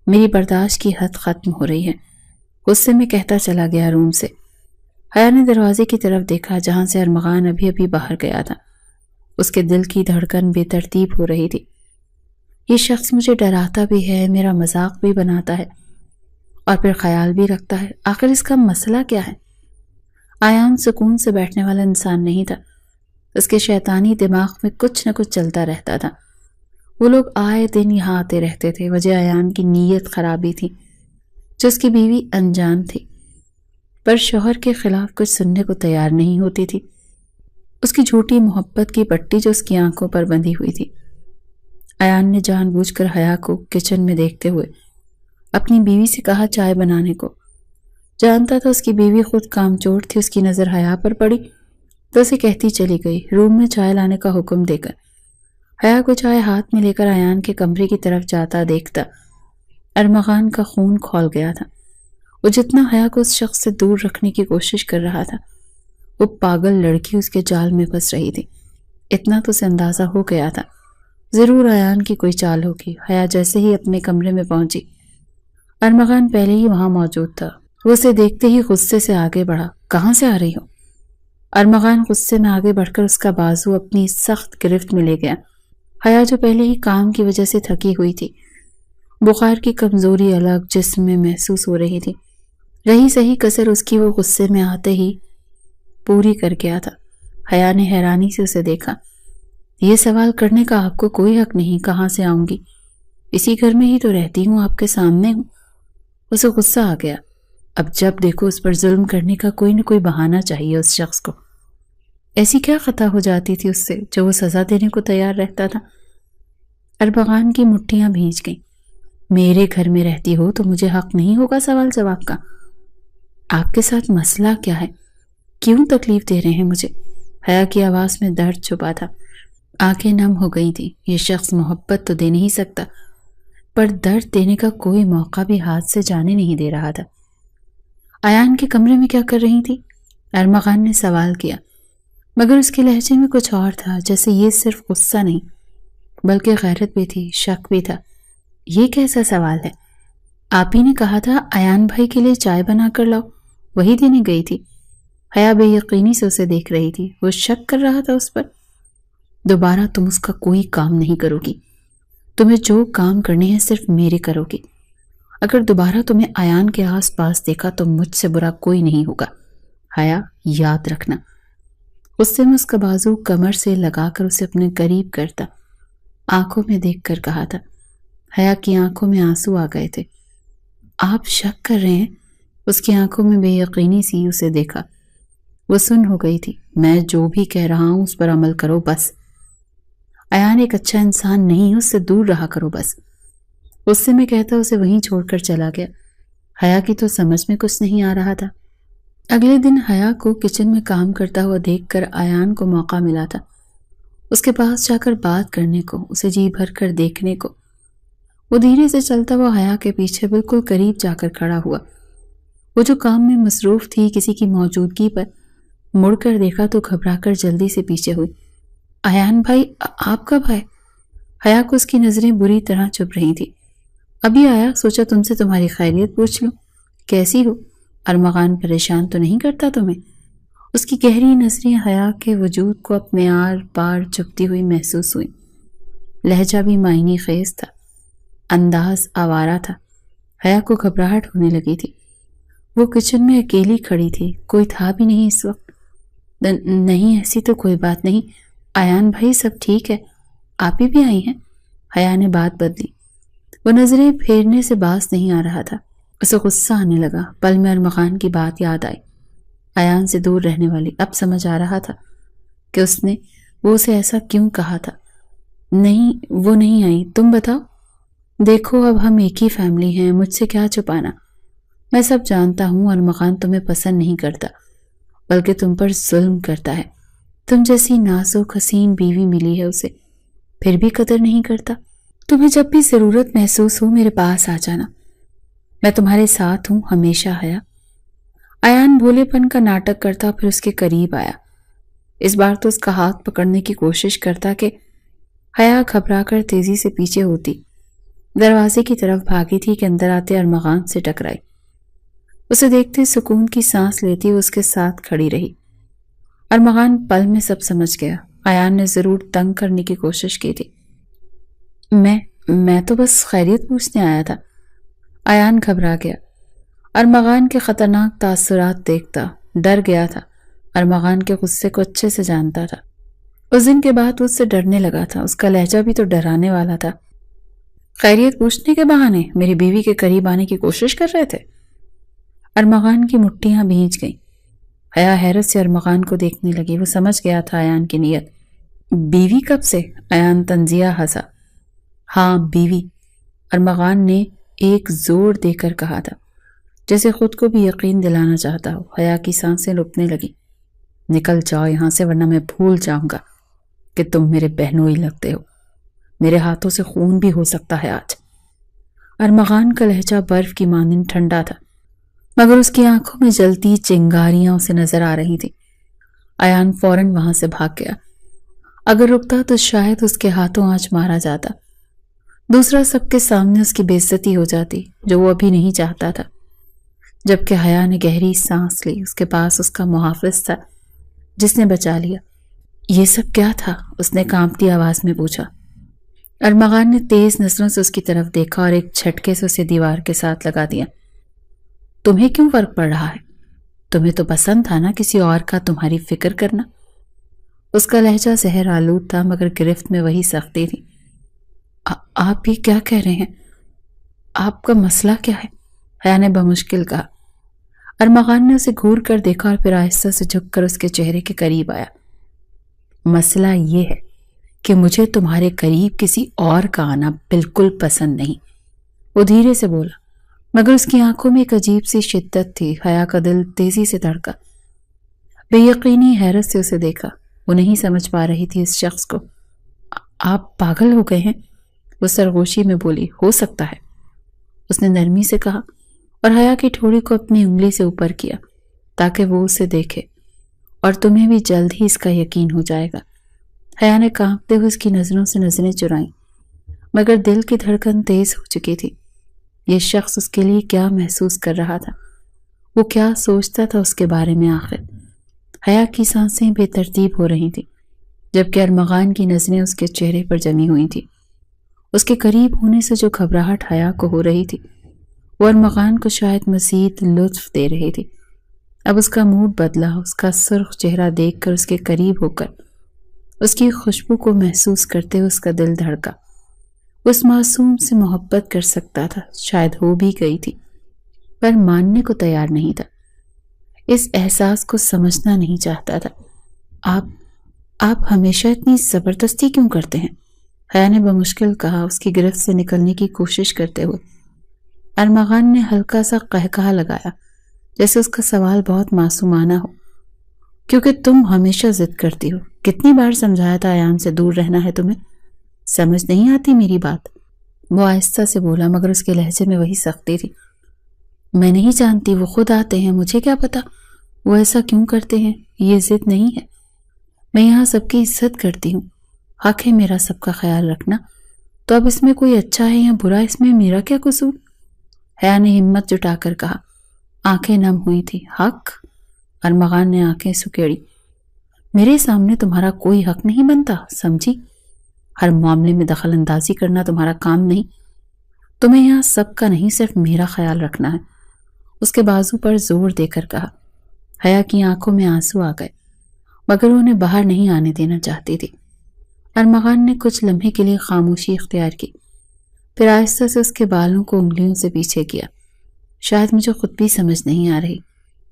میری برداشت کی حد ختم ہو رہی ہے۔ غصے میں کہتا چلا گیا روم سے۔ حیا نے دروازے کی طرف دیکھا جہاں سے ارمغان ابھی ابھی باہر گیا تھا۔ اس کے دل کی دھڑکن بے ترتیب ہو رہی تھی۔ یہ شخص مجھے ڈراتا بھی ہے، میرا مذاق بھی بناتا ہے، اور پھر خیال بھی رکھتا ہے۔ آخر اس کا مسئلہ کیا ہے؟ ایان سکون سے بیٹھنے والا انسان نہیں تھا۔ اس کے شیطانی دماغ میں کچھ نہ کچھ چلتا رہتا تھا۔ وہ لوگ آئے دن یہاں آتے رہتے تھے۔ وجہ ایان کی نیت خرابی تھی، جو اس کی بیوی انجان تھی، پر شوہر کے خلاف کچھ سننے کو تیار نہیں ہوتی تھی۔ اس کی جھوٹی محبت کی پٹی جو اس کی آنکھوں پر بندھی ہوئی تھی۔ ایان نے جان بوجھ کر حیا کو کچن میں دیکھتے ہوئے اپنی بیوی سے کہا چائے بنانے کو۔ جانتا تھا اس کی بیوی خود کام چور تھی۔ اس کی نظر حیا پر پڑی تو اسے کہتی چلی گئی، روم میں چائے لانے کا حکم دے کر۔ حیا کو چائے ہاتھ میں لے کر ایان کے کمرے کی طرف جاتا دیکھتا ارمغان کا خون کھول گیا تھا۔ وہ جتنا حیا کو اس شخص سے دور رکھنے کی کوشش کر رہا تھا، وہ پاگل لڑکی اس کے جال میں پھنس رہی تھی۔ اتنا تو اسے اندازہ ہو گیا تھا۔ ضرور ایان کی کوئی چال ہوگی۔ حیا جیسے ہی اپنے کمرے میں پہنچی، ارمغان پہلے ہی وہاں موجود تھا۔ وہ اسے دیکھتے ہی غصے سے آگے بڑھا۔ کہاں سے آ رہی ہو؟ ارمغان غصے میں آگے بڑھ کر اس کا بازو اپنی سخت گرفت میں لے گیا۔ حیا جو پہلے ہی کام کی وجہ سے تھکی ہوئی تھی، بخار کی کمزوری الگ جسم میں محسوس ہو رہی تھی، رہی صحیح کسر اس کی وہ غصے میں آتے ہی پوری کر گیا تھا۔ حیا نے حیرانی سے اسے دیکھا۔ یہ سوال کرنے کا آپ کو کوئی حق نہیں، کہاں سے آؤں گی؟ اسی گھر میں ہی تو رہتی ہوں، آپ کے سامنے ہوں۔ اسے غصہ آ گیا۔ اب جب دیکھو اس پر ظلم کرنے کا کوئی نہ کوئی بہانہ چاہیے اس شخص کو۔ ایسی کیا خطا ہو جاتی تھی اس سے جو وہ سزا دینے کو تیار رہتا تھا؟ ارمغان کی مٹھیاں بھیج گئیں۔ میرے گھر میں رہتی ہو تو مجھے حق نہیں ہوگا سوال جواب کا؟ آپ کے ساتھ مسئلہ کیا ہے؟ کیوں تکلیف دے رہے ہیں مجھے؟ حیا کی آواز میں درد چھپا تھا۔ آنکھیں نم ہو گئی تھی۔ یہ شخص محبت تو دے نہیں سکتا، پر درد دینے کا کوئی موقع بھی ہاتھ سے جانے نہیں دے رہا تھا۔ ایان کے کمرے میں کیا کر رہی تھی؟ ارمغان نے سوال کیا، مگر اس کے لہجے میں کچھ اور تھا، جیسے یہ صرف غصہ نہیں بلکہ غیرت بھی تھی، شک بھی تھا۔ یہ کیسا سوال ہے؟ آپ ہی نے کہا تھا ایان بھائی کے لیے چائے بنا کر لاؤ، وہی دینے گئی تھی۔ حیا بے یقینی سے اسے دیکھ رہی تھی۔ وہ شک کر رہا تھا اس پر۔ دوبارہ تم اس کا کوئی کام نہیں کرو گی۔ تمہیں جو کام کرنے ہیں صرف میرے کرو گی۔ اگر دوبارہ تمہیں ایان کے آس پاس دیکھا تو مجھ سے برا کوئی نہیں ہوگا۔ حیا، یاد رکھنا۔ غصے میں اس کا بازو کمر سے لگا کر اسے اپنے قریب کرتا، آنکھوں میں دیکھ کر کہا تھا۔ حیا کی آنکھوں میں آنسو آ گئے تھے۔ آپ شک کر رہے ہیں؟ اس کی آنکھوں میں بے یقینی سی اسے دیکھا۔ وہ سن ہو گئی تھی۔ میں جو بھی کہہ رہا ہوں اس پر عمل کرو بس۔ ایان ایک اچھا انسان نہیں، اس سے دور رہا کرو بس۔ غصے میں کہتا اسے وہیں چھوڑ کر چلا گیا۔ حیا کی تو سمجھ میں کچھ نہیں آ رہا تھا۔ اگلے دن حیا کو کچن میں کام کرتا ہوا دیکھ کر ایان کو موقع ملا تھا اس کے پاس جا کر بات کرنے کو، اسے جی بھر کر دیکھنے کو۔ وہ دھیرے سے چلتا ہوا حیا کے پیچھے بالکل قریب جا کر کھڑا ہوا۔ وہ جو کام میں مصروف تھی، کسی کی موجودگی پر مڑ کر دیکھا تو گھبرا کر جلدی سے پیچھے ہوئی۔ ایان بھائی، آپ کب آئے؟ حیا کو اس کی نظریں بری طرح چبھ رہی تھی۔ ابھی آیا، سوچا تم سے تمہاری خیریت پوچھ لوں۔ کیسی ہو؟ ارمغان پریشان تو نہیں کرتا تمہیں؟ اس کی گہری نظریں حیا کے وجود کو اپنے آر پار چبھتی ہوئی محسوس ہوئی۔ لہجہ بھی معنی خیز تھا، انداز آوارہ تھا۔ حیا کو گھبراہٹ ہونے لگی تھی۔ وہ کچن میں اکیلی کھڑی تھی، کوئی تھا بھی نہیں اس وقت۔ نہیں، ایسی تو کوئی بات نہیں ایان بھائی، سب ٹھیک ہے۔ آپ ہی بھی آئی ہیں؟ حیا نے بات بدلی۔ وہ نظریں پھیرنے سے باز نہیں آ رہا تھا۔ اسے غصہ آنے لگا۔ پل میں ارمغان کی بات یاد آئی، ایان سے دور رہنے والی۔ اب سمجھ آ رہا تھا کہ وہ اسے ایسا کیوں کہا تھا۔ نہیں، وہ نہیں آئی، تم بتاؤ۔ دیکھو اب ہم ایک ہی فیملی ہیں، مجھ سے کیا چھپانا۔ میں سب جانتا ہوں ارمغان تمہیں پسند نہیں کرتا، بلکہ تم پر ظلم کرتا ہے۔ تم جیسی نازک حسین بیوی ملی ہے اسے، پھر بھی قدر نہیں کرتا۔ تمہیں جب بھی ضرورت محسوس ہو میرے پاس آ جانا، میں تمہارے ساتھ ہوں ہمیشہ۔ حیا، ایان بھولے پن کا ناٹک کرتا پھر اس کے قریب آیا۔ اس بار تو اس کا ہاتھ پکڑنے کی کوشش کرتا کہ حیا گھبرا کر تیزی سے پیچھے ہوتی، دروازے کی طرف بھاگی تھی کہ اندر آتے ارمغان سے ٹکرائی۔ اسے دیکھتے سکون کی سانس لیتی وہ اس کے ساتھ کھڑی رہی۔ ارمغان پل میں سب سمجھ گیا۔ ایان نے ضرور تنگ کرنے کی کوشش کی تھی۔ میں تو بس خیریت پوچھنے آیا تھا۔ ایان گھبرا گیا۔ ارمغان کے خطرناک تاثرات دیکھتا ڈر گیا تھا۔ ارمغان کے غصے کو اچھے سے جانتا تھا۔ اس دن کے بعد اس سے ڈرنے لگا تھا۔ اس کا لہجہ بھی تو ڈرانے والا تھا۔ خیریت پوچھنے کے بہانے میری بیوی کے قریب آنے کی کوشش کر رہے تھے؟ ارمغان کی مٹھیاں بھیج گئیں۔ حیا حیرت سے ارمغان کو دیکھنے لگی۔ وہ سمجھ گیا تھا ایان کی نیت۔ بیوی کب سے؟ ایان طنزیہ ہنسا۔ ہاں، بیوی، ارمغان نے ایک زور دے کر کہا تھا، جیسے خود کو بھی یقین دلانا چاہتا ہو۔ حیا کی سانسیں رکنے لگی۔ نکل جاؤ یہاں سے ورنہ میں بھول جاؤں گا کہ تم میرے بہنوئی لگتے ہو۔ میرے ہاتھوں سے خون بھی ہو سکتا ہے آج۔ ارمغان کا لہجہ برف کی مانند ٹھنڈا تھا، مگر اس کی آنکھوں میں جلتی چنگاریاں اسے نظر آ رہی تھیں۔ ایان فوراً وہاں سے بھاگ گیا۔ اگر رکتا تو شاید اس کے ہاتھوں آج مارا جاتا، دوسرا سب کے سامنے اس کی بے عزتی ہو جاتی جو وہ ابھی نہیں چاہتا تھا۔ جبکہ حیا نے گہری سانس لی، اس کے پاس اس کا محافظ تھا جس نے بچا لیا۔ یہ سب کیا تھا؟ اس نے کانپتی آواز میں پوچھا۔ ارمغان نے تیز نظروں سے اس کی طرف دیکھا اور ایک جھٹکے سے اسے دیوار کے ساتھ لگا دیا۔ تمہیں کیوں فرق پڑ رہا ہے؟ تمہیں تو پسند تھا نا کسی اور کا تمہاری فکر کرنا؟ اس کا لہجہ زہر آلود تھا مگر گرفت میں وہی سختی تھی۔ آپ یہ کیا کہہ رہے ہیں؟ آپ کا مسئلہ کیا ہے؟ حیا نے بمشکل کہا۔ ارمغان نے اسے گھور کر دیکھا اور پھر آہستہ سے جھک کر اس کے چہرے کے قریب آیا۔ مسئلہ یہ ہے کہ مجھے تمہارے قریب کسی اور کا آنا بالکل پسند نہیں، وہ دھیرے سے بولا، مگر اس کی آنکھوں میں ایک عجیب سی شدت تھی۔ حیا کا دل تیزی سے دھڑکا، بے یقینی حیرت سے اسے دیکھا۔ وہ نہیں سمجھ پا رہی تھی اس شخص کو۔ آپ پاگل ہو گئے ہیں؟ وہ سرگوشی میں بولی۔ ہو سکتا ہے، اس نے نرمی سے کہا اور حیا کی ٹھوڑی کو اپنی انگلی سے اوپر کیا تاکہ وہ اسے دیکھے، اور تمہیں بھی جلد ہی اس کا یقین ہو جائے گا۔ حیا نے کانپتے ہوئے اس کی نظروں سے نظریں چرائیں، مگر دل کی دھڑکن تیز ہو چکی تھی۔ یہ شخص اس کے لیے کیا محسوس کر رہا تھا؟ وہ کیا سوچتا تھا اس کے بارے میں آخر؟ حیا کی سانسیں بے ترتیب ہو رہی تھیں جبکہ ارمغان کی نظریں اس کے چہرے پر جمی ہوئی تھیں۔ اس کے قریب ہونے سے جو گھبراہٹ حیا کو ہو رہی تھی وہ ارمغان کو شاید مزید لطف دے رہی تھی۔ اب اس کا موڈ بدلا، اس کا سرخ چہرہ دیکھ کر اس کے قریب ہو کر اس کی خوشبو کو محسوس کرتے ہوئے اس کا دل دھڑکا۔ اس معصوم سے محبت کر سکتا تھا، شاید ہو بھی گئی تھی، پر ماننے کو تیار نہیں تھا، اس احساس کو سمجھنا نہیں چاہتا تھا۔ آپ ہمیشہ اتنی زبردستی کیوں کرتے ہیں؟ حیا نے بمشکل کہا، اس کی گرفت سے نکلنے کی کوشش کرتے ہوئے۔ ارمغان نے ہلکا سا قہقہا لگایا جیسے اس کا سوال بہت معصومانہ ہو۔ کیونکہ تم ہمیشہ ضد کرتی ہو۔ کتنی بار سمجھایا تھا ایان سے دور رہنا ہے تمہیں؟ سمجھ نہیں آتی میری بات؟ وہ آہستہ سے بولا مگر اس کے لہجے میں وہی سختی تھی۔ میں نہیں جانتی، وہ خود آتے ہیں، مجھے کیا پتا وہ ایسا کیوں کرتے ہیں۔ یہ ضد نہیں ہے، میں یہاں سب کی عزت کرتی ہوں، حق ہے میرا سب کا خیال رکھنا، تو اب اس میں کوئی اچھا ہے یا برا، اس میں میرا کیا قصور؟ حیا نے ہمت جٹا کر کہا، آنکھیں نم ہوئی تھی۔ حق؟ ارمغان نے آنکھیں سکیڑی۔ میرے سامنے تمہارا کوئی حق نہیں بنتا، سمجھی؟ ہر معاملے میں دخل اندازی کرنا تمہارا کام نہیں، تمہیں یہاں سب کا نہیں صرف میرا خیال رکھنا ہے۔ اس کے بازو پر زور دے کر کہا۔ حیا کی آنکھوں میں آنسو آ گئے مگر وہ انہیں باہر نہیں آنے دینا چاہتی تھی۔ ارمغان نے کچھ لمحے کے لیے خاموشی اختیار کی، پھر آہستہ سے اس کے بالوں کو انگلیوں سے پیچھے کیا۔ شاید مجھے خود بھی سمجھ نہیں آ رہی،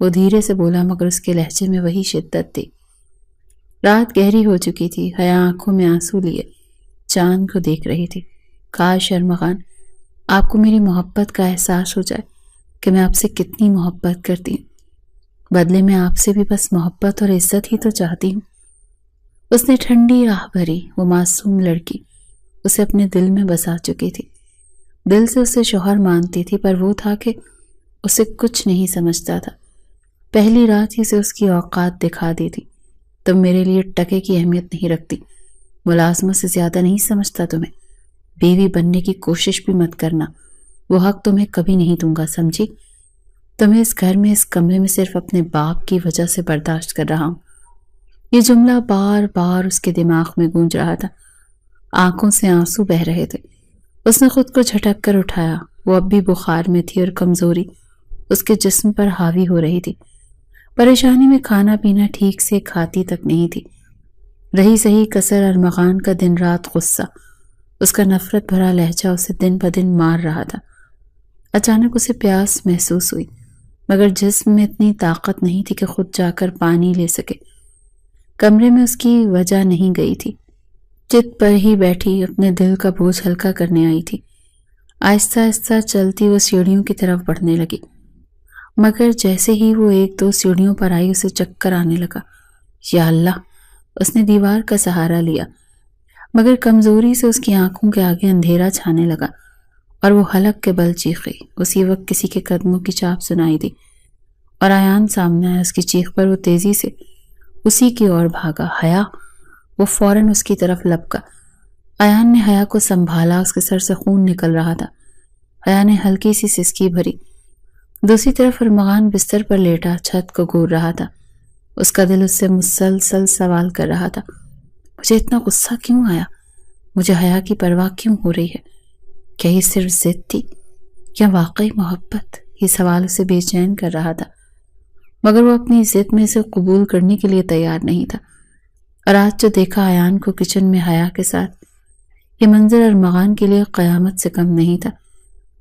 وہ دھیرے سے بولا مگر اس کے لہجے میں وہی شدت تھی۔ رات گہری ہو چکی تھی، حیا آنکھوں میں آنسو لیے چاند کو دیکھ رہی تھی۔ کاش ارمغان آپ کو میری محبت کا احساس ہو جائے کہ میں آپ سے کتنی محبت کرتی ہوں، بدلے میں آپ سے بھی بس محبت اور عزت ہی تو چاہتی ہوں۔ اس نے ٹھنڈی راہ بھری۔ وہ معصوم لڑکی اسے اپنے دل میں بسا چکی تھی، دل سے اسے شوہر مانتی تھی، پر وہ تھا کہ اسے کچھ نہیں سمجھتا تھا۔ پہلی رات ہی سے اس کی اوقات دکھا دی تھی۔ تم میرے لیے ٹکے کی اہمیت نہیں رکھتی، ملازمت سے زیادہ نہیں سمجھتا تمہیں، بیوی بننے کی کوشش بھی مت کرنا، وہ حق تمہیں کبھی نہیں دوں گا، سمجھی؟ تمہیں اس گھر میں، اس کمرے میں صرف اپنے باپ کی وجہ سے برداشت کر رہا ہوں۔ یہ جملہ بار بار اس کے دماغ میں گونج رہا تھا، آنکھوں سے آنسو بہہ رہے تھے۔ اس نے خود کو جھٹک کر اٹھایا، وہ اب بھی بخار میں تھی اور کمزوری اس کے جسم پر حاوی ہو رہی تھی۔ پریشانی میں کھانا پینا ٹھیک سے کھاتی تک نہیں تھی۔ رہی صحیح کسر ارمغان کا دن رات غصہ، اس کا نفرت بھرا لہجہ اسے دن بدن مار رہا تھا۔ اچانک اسے پیاس محسوس ہوئی مگر جسم میں اتنی طاقت نہیں تھی کہ خود جا کر پانی لے سکے۔ کمرے میں اس کی وجہ نہیں گئی تھی، چت پر ہی بیٹھی اپنے دل کا بوجھ ہلکا کرنے آئی تھی۔ آہستہ آہستہ چلتی وہ سیڑھیوں کی طرف بڑھنے لگی، مگر جیسے ہی وہ ایک دو سیڑھیوں پر آئی اسے چکر آنے لگا۔ یا اللہ! اس نے دیوار کا سہارا لیا مگر کمزوری سے اس کی آنکھوں کے آگے اندھیرا چھانے لگا اور وہ حلق کے بل چیخی۔ اسی وقت کسی کے قدموں کی چاپ سنائی دی اور ایان سامنے آیا۔ اس کی چیخ پر وہ تیزی سے اسی کی اور بھاگا۔ حیا! وہ فوراً اس کی طرف لپکا۔ ایان نے حیا کو سنبھالا، اس کے سر سے خون نکل رہا تھا۔ حیا نے ہلکی سی سسکی بھری۔ دوسری طرف ارمغان بستر پر لیٹا چھت کو گور رہا تھا۔ اس کا دل اس سے مسلسل سوال کر رہا تھا، مجھے اتنا غصہ کیوں آیا؟ مجھے حیا کی پرواہ کیوں ہو رہی ہے؟ کیا یہ صرف ضد تھی یا واقعی محبت؟ یہ سوال اسے بے چین کر رہا تھا، مگر وہ اپنی ضد میں اسے قبول کرنے کے لیے تیار نہیں تھا۔ اور آج جو دیکھا ایان کو کچن میں حیا کے ساتھ، یہ منظر ارمغان کے لیے قیامت سے کم نہیں تھا،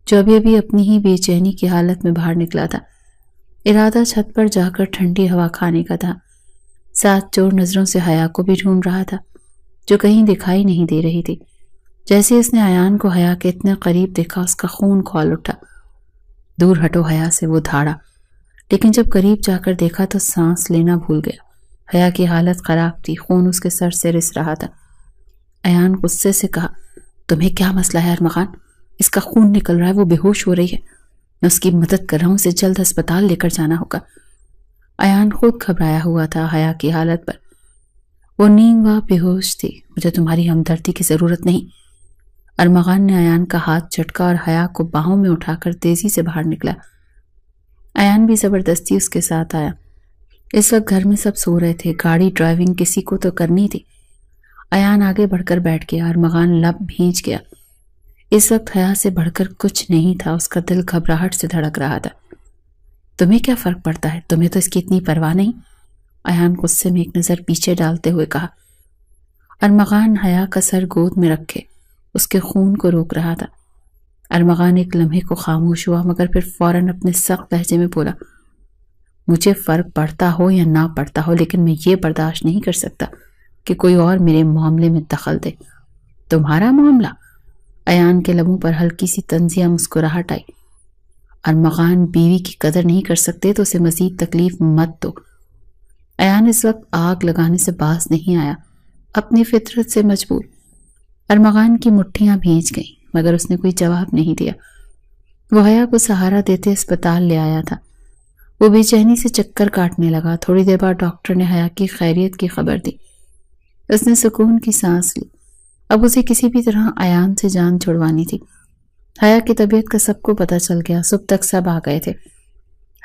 جو ابھی ابھی اپنی ہی بے چینی کی حالت میں باہر نکلا تھا۔ ارادہ چھت پر جا کر ٹھنڈی ہوا کھانے کا تھا، ساتھ چور نظروں سے حیا کو بھی ڈھونڈ رہا تھا، جو کہیں دکھائی نہیں دے رہی تھی۔ جیسے اس نے ایان کو حیا کے اتنے قریب دیکھا، اس کا خون کھول اٹھا۔ دور ہٹو حیا سے، وہ دھاڑا، لیکن جب قریب جا کر دیکھا تو سانس لینا بھول گیا۔ حیا کی حالت خراب تھی، خون اس کے سر سے رس رہا تھا۔ ایان غصے سے کہا، تمہیں کیا مسئلہ ہے ارمغان؟ اس کا خون نکل رہا ہے، وہ بے ہوش ہو رہی ہے، میں اس کی مدد کر رہا ہوں، اسے جلد ہسپتال لے کر جانا ہوگا۔ ایان خود گھبرایا ہوا تھا حیا کی حالت پر، وہ نیم و بے ہوش تھی۔ مجھے تمہاری ہمدردی کی ضرورت نہیں۔ ارمغان نے ایان کا ہاتھ جھٹکا اور حیا کو باہوں میں اٹھا کر تیزی سے باہر نکلا۔ ایان بھی زبردستی اس کے ساتھ آیا۔ اس وقت گھر میں سب سو رہے تھے، گاڑی ڈرائیونگ کسی کو تو کرنی تھی۔ ایان آگے بڑھ کر بیٹھ گیا، ارمغان لب بھیج گیا۔ اس وقت حیا سے بڑھ کر کچھ نہیں تھا، اس کا دل گھبراہٹ سے دھڑک رہا تھا۔ تمہیں کیا فرق پڑتا ہے؟ تمہیں تو اس کی اتنی پرواہ نہیں، ایان غصے میں ایک نظر پیچھے ڈالتے ہوئے کہا۔ ارمغان حیا کا سر گود میں رکھے اس کے خون کو روک رہا تھا۔ ارمغان ایک لمحے کو خاموش ہوا، مگر پھر فوراً اپنے سخت لہجے میں بولا، مجھے فرق پڑتا ہو یا نہ پڑتا ہو، لیکن میں یہ برداشت نہیں کر سکتا کہ کوئی اور میرے معاملے میں دخل دے۔ تمہارا معاملہ؟ ایان کے لبوں پر ہلکی سی طنزیہ مسکراہٹ آئی۔ ارمغان بیوی کی قدر نہیں کر سکتے تو اسے مزید تکلیف مت دو۔ ایان اس وقت آگ لگانے سے باز نہیں آیا، اپنی فطرت سے مجبور۔ ارمغان کی مٹھیاں بھیج گئیں، مگر اس نے کوئی جواب نہیں دیا۔ وہ حیا کو سہارا دیتے اسپتال لے آیا تھا۔ وہ بے چینی سے چکر کاٹنے لگا۔ تھوڑی دیر بعد ڈاکٹر نے حیا کی خیریت کی خبر دی۔ اس نے سکون کی سانس لی۔ اب اسے کسی بھی طرح ایان سے جان چھڑوانی تھی۔ حیا کی طبیعت کا سب کو پتہ چل گیا، صبح تک سب آ گئے تھے۔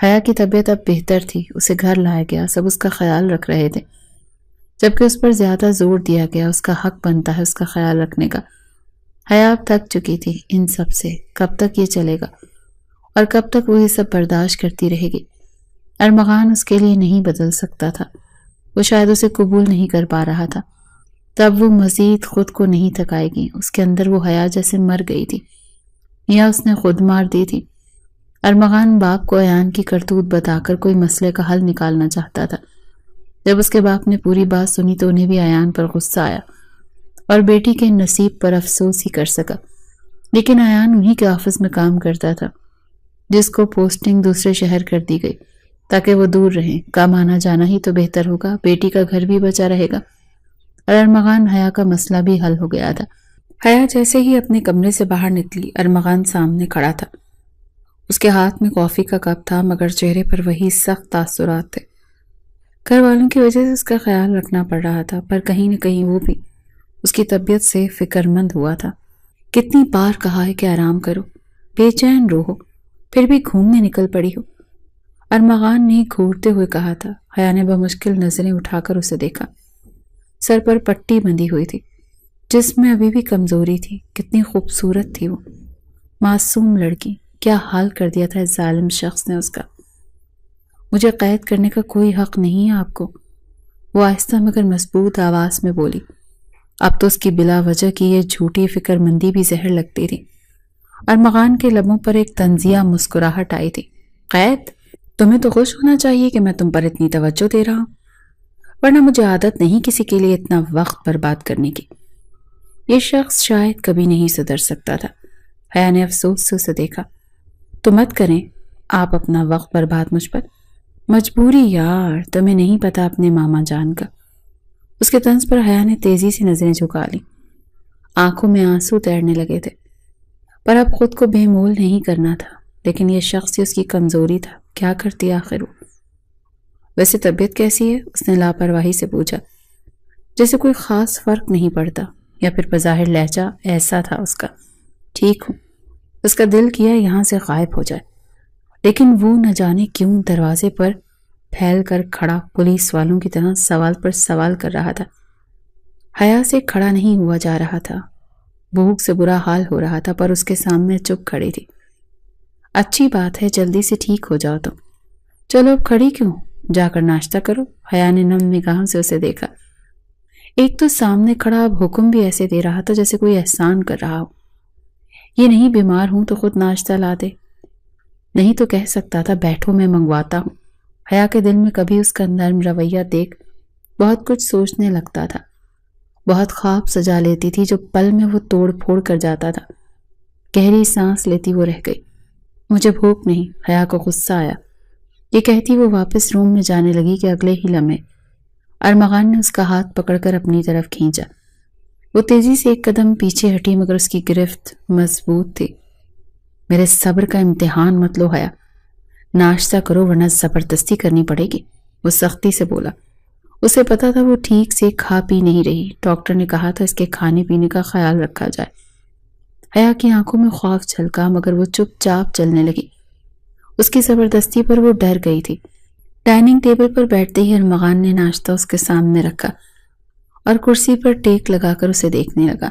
حیا کی طبیعت اب بہتر تھی، اسے گھر لایا گیا، سب اس کا خیال رکھ رہے تھے، جبکہ اس پر زیادہ زور دیا گیا۔ اس کا حق بنتا ہے اس کا خیال رکھنے کا۔ حیا اب تھک چکی تھی ان سب سے، کب تک یہ چلے گا اور کب تک وہ یہ سب برداشت کرتی رہے گی؟ ارمغان اس کے لیے نہیں بدل سکتا تھا، وہ شاید اسے قبول نہیں کر پا رہا تھا، تب وہ مزید خود کو نہیں تھکائے گی۔ اس کے اندر وہ حیا جیسے مر گئی تھی یا اس نے خود مار دی تھی۔ ارمغان باپ کو ایان کی کرتوت بتا کر کوئی مسئلے کا حل نکالنا چاہتا تھا۔ جب اس کے باپ نے پوری بات سنی تو انہیں بھی ایان پر غصہ آیا اور بیٹی کے نصیب پر افسوس ہی کر سکا۔ لیکن ایان انہی کے آفس میں کام کرتا تھا، جس کو پوسٹنگ دوسرے شہر کر دی گئی تاکہ وہ دور رہیں۔ کام آنا جانا ہی تو بہتر ہوگا، بیٹی کا گھر بھی بچا رہے گا، اور ارمغان حیا کا مسئلہ بھی حل ہو گیا تھا۔ حیا جیسے ہی اپنے کمرے سے باہر نکلی، ارمغان سامنے کھڑا تھا۔ اس کے ہاتھ میں کافی کا کپ تھا، مگر چہرے پر وہی سخت تاثرات تھے۔ گھر والوں کی وجہ سے اس کا خیال رکھنا پڑ رہا تھا، پر کہیں نہ کہیں وہ بھی اس کی طبیعت سے فکر مند ہوا تھا۔ کتنی بار کہا ہے کہ آرام کرو، بے چین رہو، پھر بھی گھومنے نکل پڑی ہو، ارمغان نے گھورتے ہوئے کہا تھا۔ حیا نے بمشکل نظریں اٹھا کر اسے دیکھا۔ سر پر پٹی بندھی ہوئی تھی، جسم میں ابھی بھی کمزوری تھی۔ کتنی خوبصورت تھی وہ معصوم لڑکی، کیا حال کر دیا تھا اس ظالم شخص نے اس کا۔ مجھے قید کرنے کا کوئی حق نہیں ہے آپ کو، وہ آہستہ مگر مضبوط آواز میں بولی۔ اب تو اس کی بلا وجہ کی یہ جھوٹی فکر مندی بھی زہر لگتی تھی۔ ارمغان کے لبوں پر ایک طنزیہ مسکراہٹ آئی تھی۔ قید؟ تمہیں تو خوش ہونا چاہیے کہ میں تم پر اتنی توجہ دے رہا ہوں، ورنہ مجھے عادت نہیں کسی کے لیے اتنا وقت برباد کرنے کی۔ یہ شخص شاید کبھی نہیں سدھر سکتا تھا۔ حیا نے افسوس سے اسے دیکھا۔ تو مت کریں آپ اپنا وقت برباد مجھ پر۔ مجبوری یار، تمہیں نہیں پتا اپنے ماما جان کا۔ اس کے طنز پر حیا نے تیزی سے نظریں جھکا لی، آنکھوں میں آنسو تیرنے لگے تھے۔ پر اب خود کو بے مول نہیں کرنا تھا، لیکن یہ شخص ہی اس کی کمزوری تھا، کیا کرتی آخر وہ۔ ویسے طبیعت کیسی ہے؟ اس نے لاپرواہی سے پوچھا۔ جیسے کوئی خاص فرق نہیں پڑتا، یا پھر بظاہر لہجہ ایسا تھا اس کا، ٹھیک ہوں۔ اس کا دل کیا یہاں سے غائب ہو جائے، لیکن وہ نہ جانے کیوں دروازے پر پھیل کر کھڑا پولیس والوں کی طرح سوال پر سوال کر رہا تھا۔ حیا سے کھڑا نہیں ہوا جا رہا تھا، بھوک سے برا حال ہو رہا تھا، پر اس کے سامنے چپ کھڑی تھی۔ اچھی بات ہے، جلدی سے ٹھیک ہو جاؤ تم۔ چلو اب کھڑی کیوں، جا کر ناشتہ کرو۔ حیا نے نم نگاہوں سے اسے دیکھا۔ ایک تو سامنے کھڑا اب حکم بھی ایسے دے رہا تھا جیسے کوئی احسان کر رہا ہو۔ یہ نہیں بیمار ہوں تو خود ناشتہ لا دے، نہیں تو کہہ سکتا تھا بیٹھو میں منگواتا ہوں۔ حیا کے دل میں کبھی اس کا نرم رویہ دیکھ بہت کچھ سوچنے لگتا تھا، بہت خواب سجا لیتی تھی جو پل میں وہ توڑ پھوڑ کر جاتا تھا۔ گہری سانس لیتی وہ رہ گئی۔ مجھے بھوک نہیں۔ حیا کو غصہ آیا۔ یہ کہتی وہ واپس روم میں جانے لگی کہ اگلے ہی لمحے ارمغان نے اس کا ہاتھ پکڑ کر اپنی طرف کھینچا۔ وہ تیزی سے ایک قدم پیچھے ہٹی مگر اس کی گرفت مضبوط تھی۔ میرے صبر کا امتحان مت لو حیا، ناشتہ کرو ورنہ زبردستی کرنی پڑے گی، وہ سختی سے بولا۔ اسے پتا تھا وہ ٹھیک سے کھا پی نہیں رہی، ڈاکٹر نے کہا تھا اس کے کھانے پینے کا خیال رکھا جائے۔ حیا کی آنکھوں میں خوف چھلکا مگر وہ چپ چاپ چلنے لگی۔ اس کی زبردستی پر وہ ڈر گئی تھی۔ ڈائننگ ٹیبل پر بیٹھتے ہی ارمغان نے ناشتہ اس کے سامنے رکھا اور کرسی پر ٹیک لگا کر اسے دیکھنے لگا۔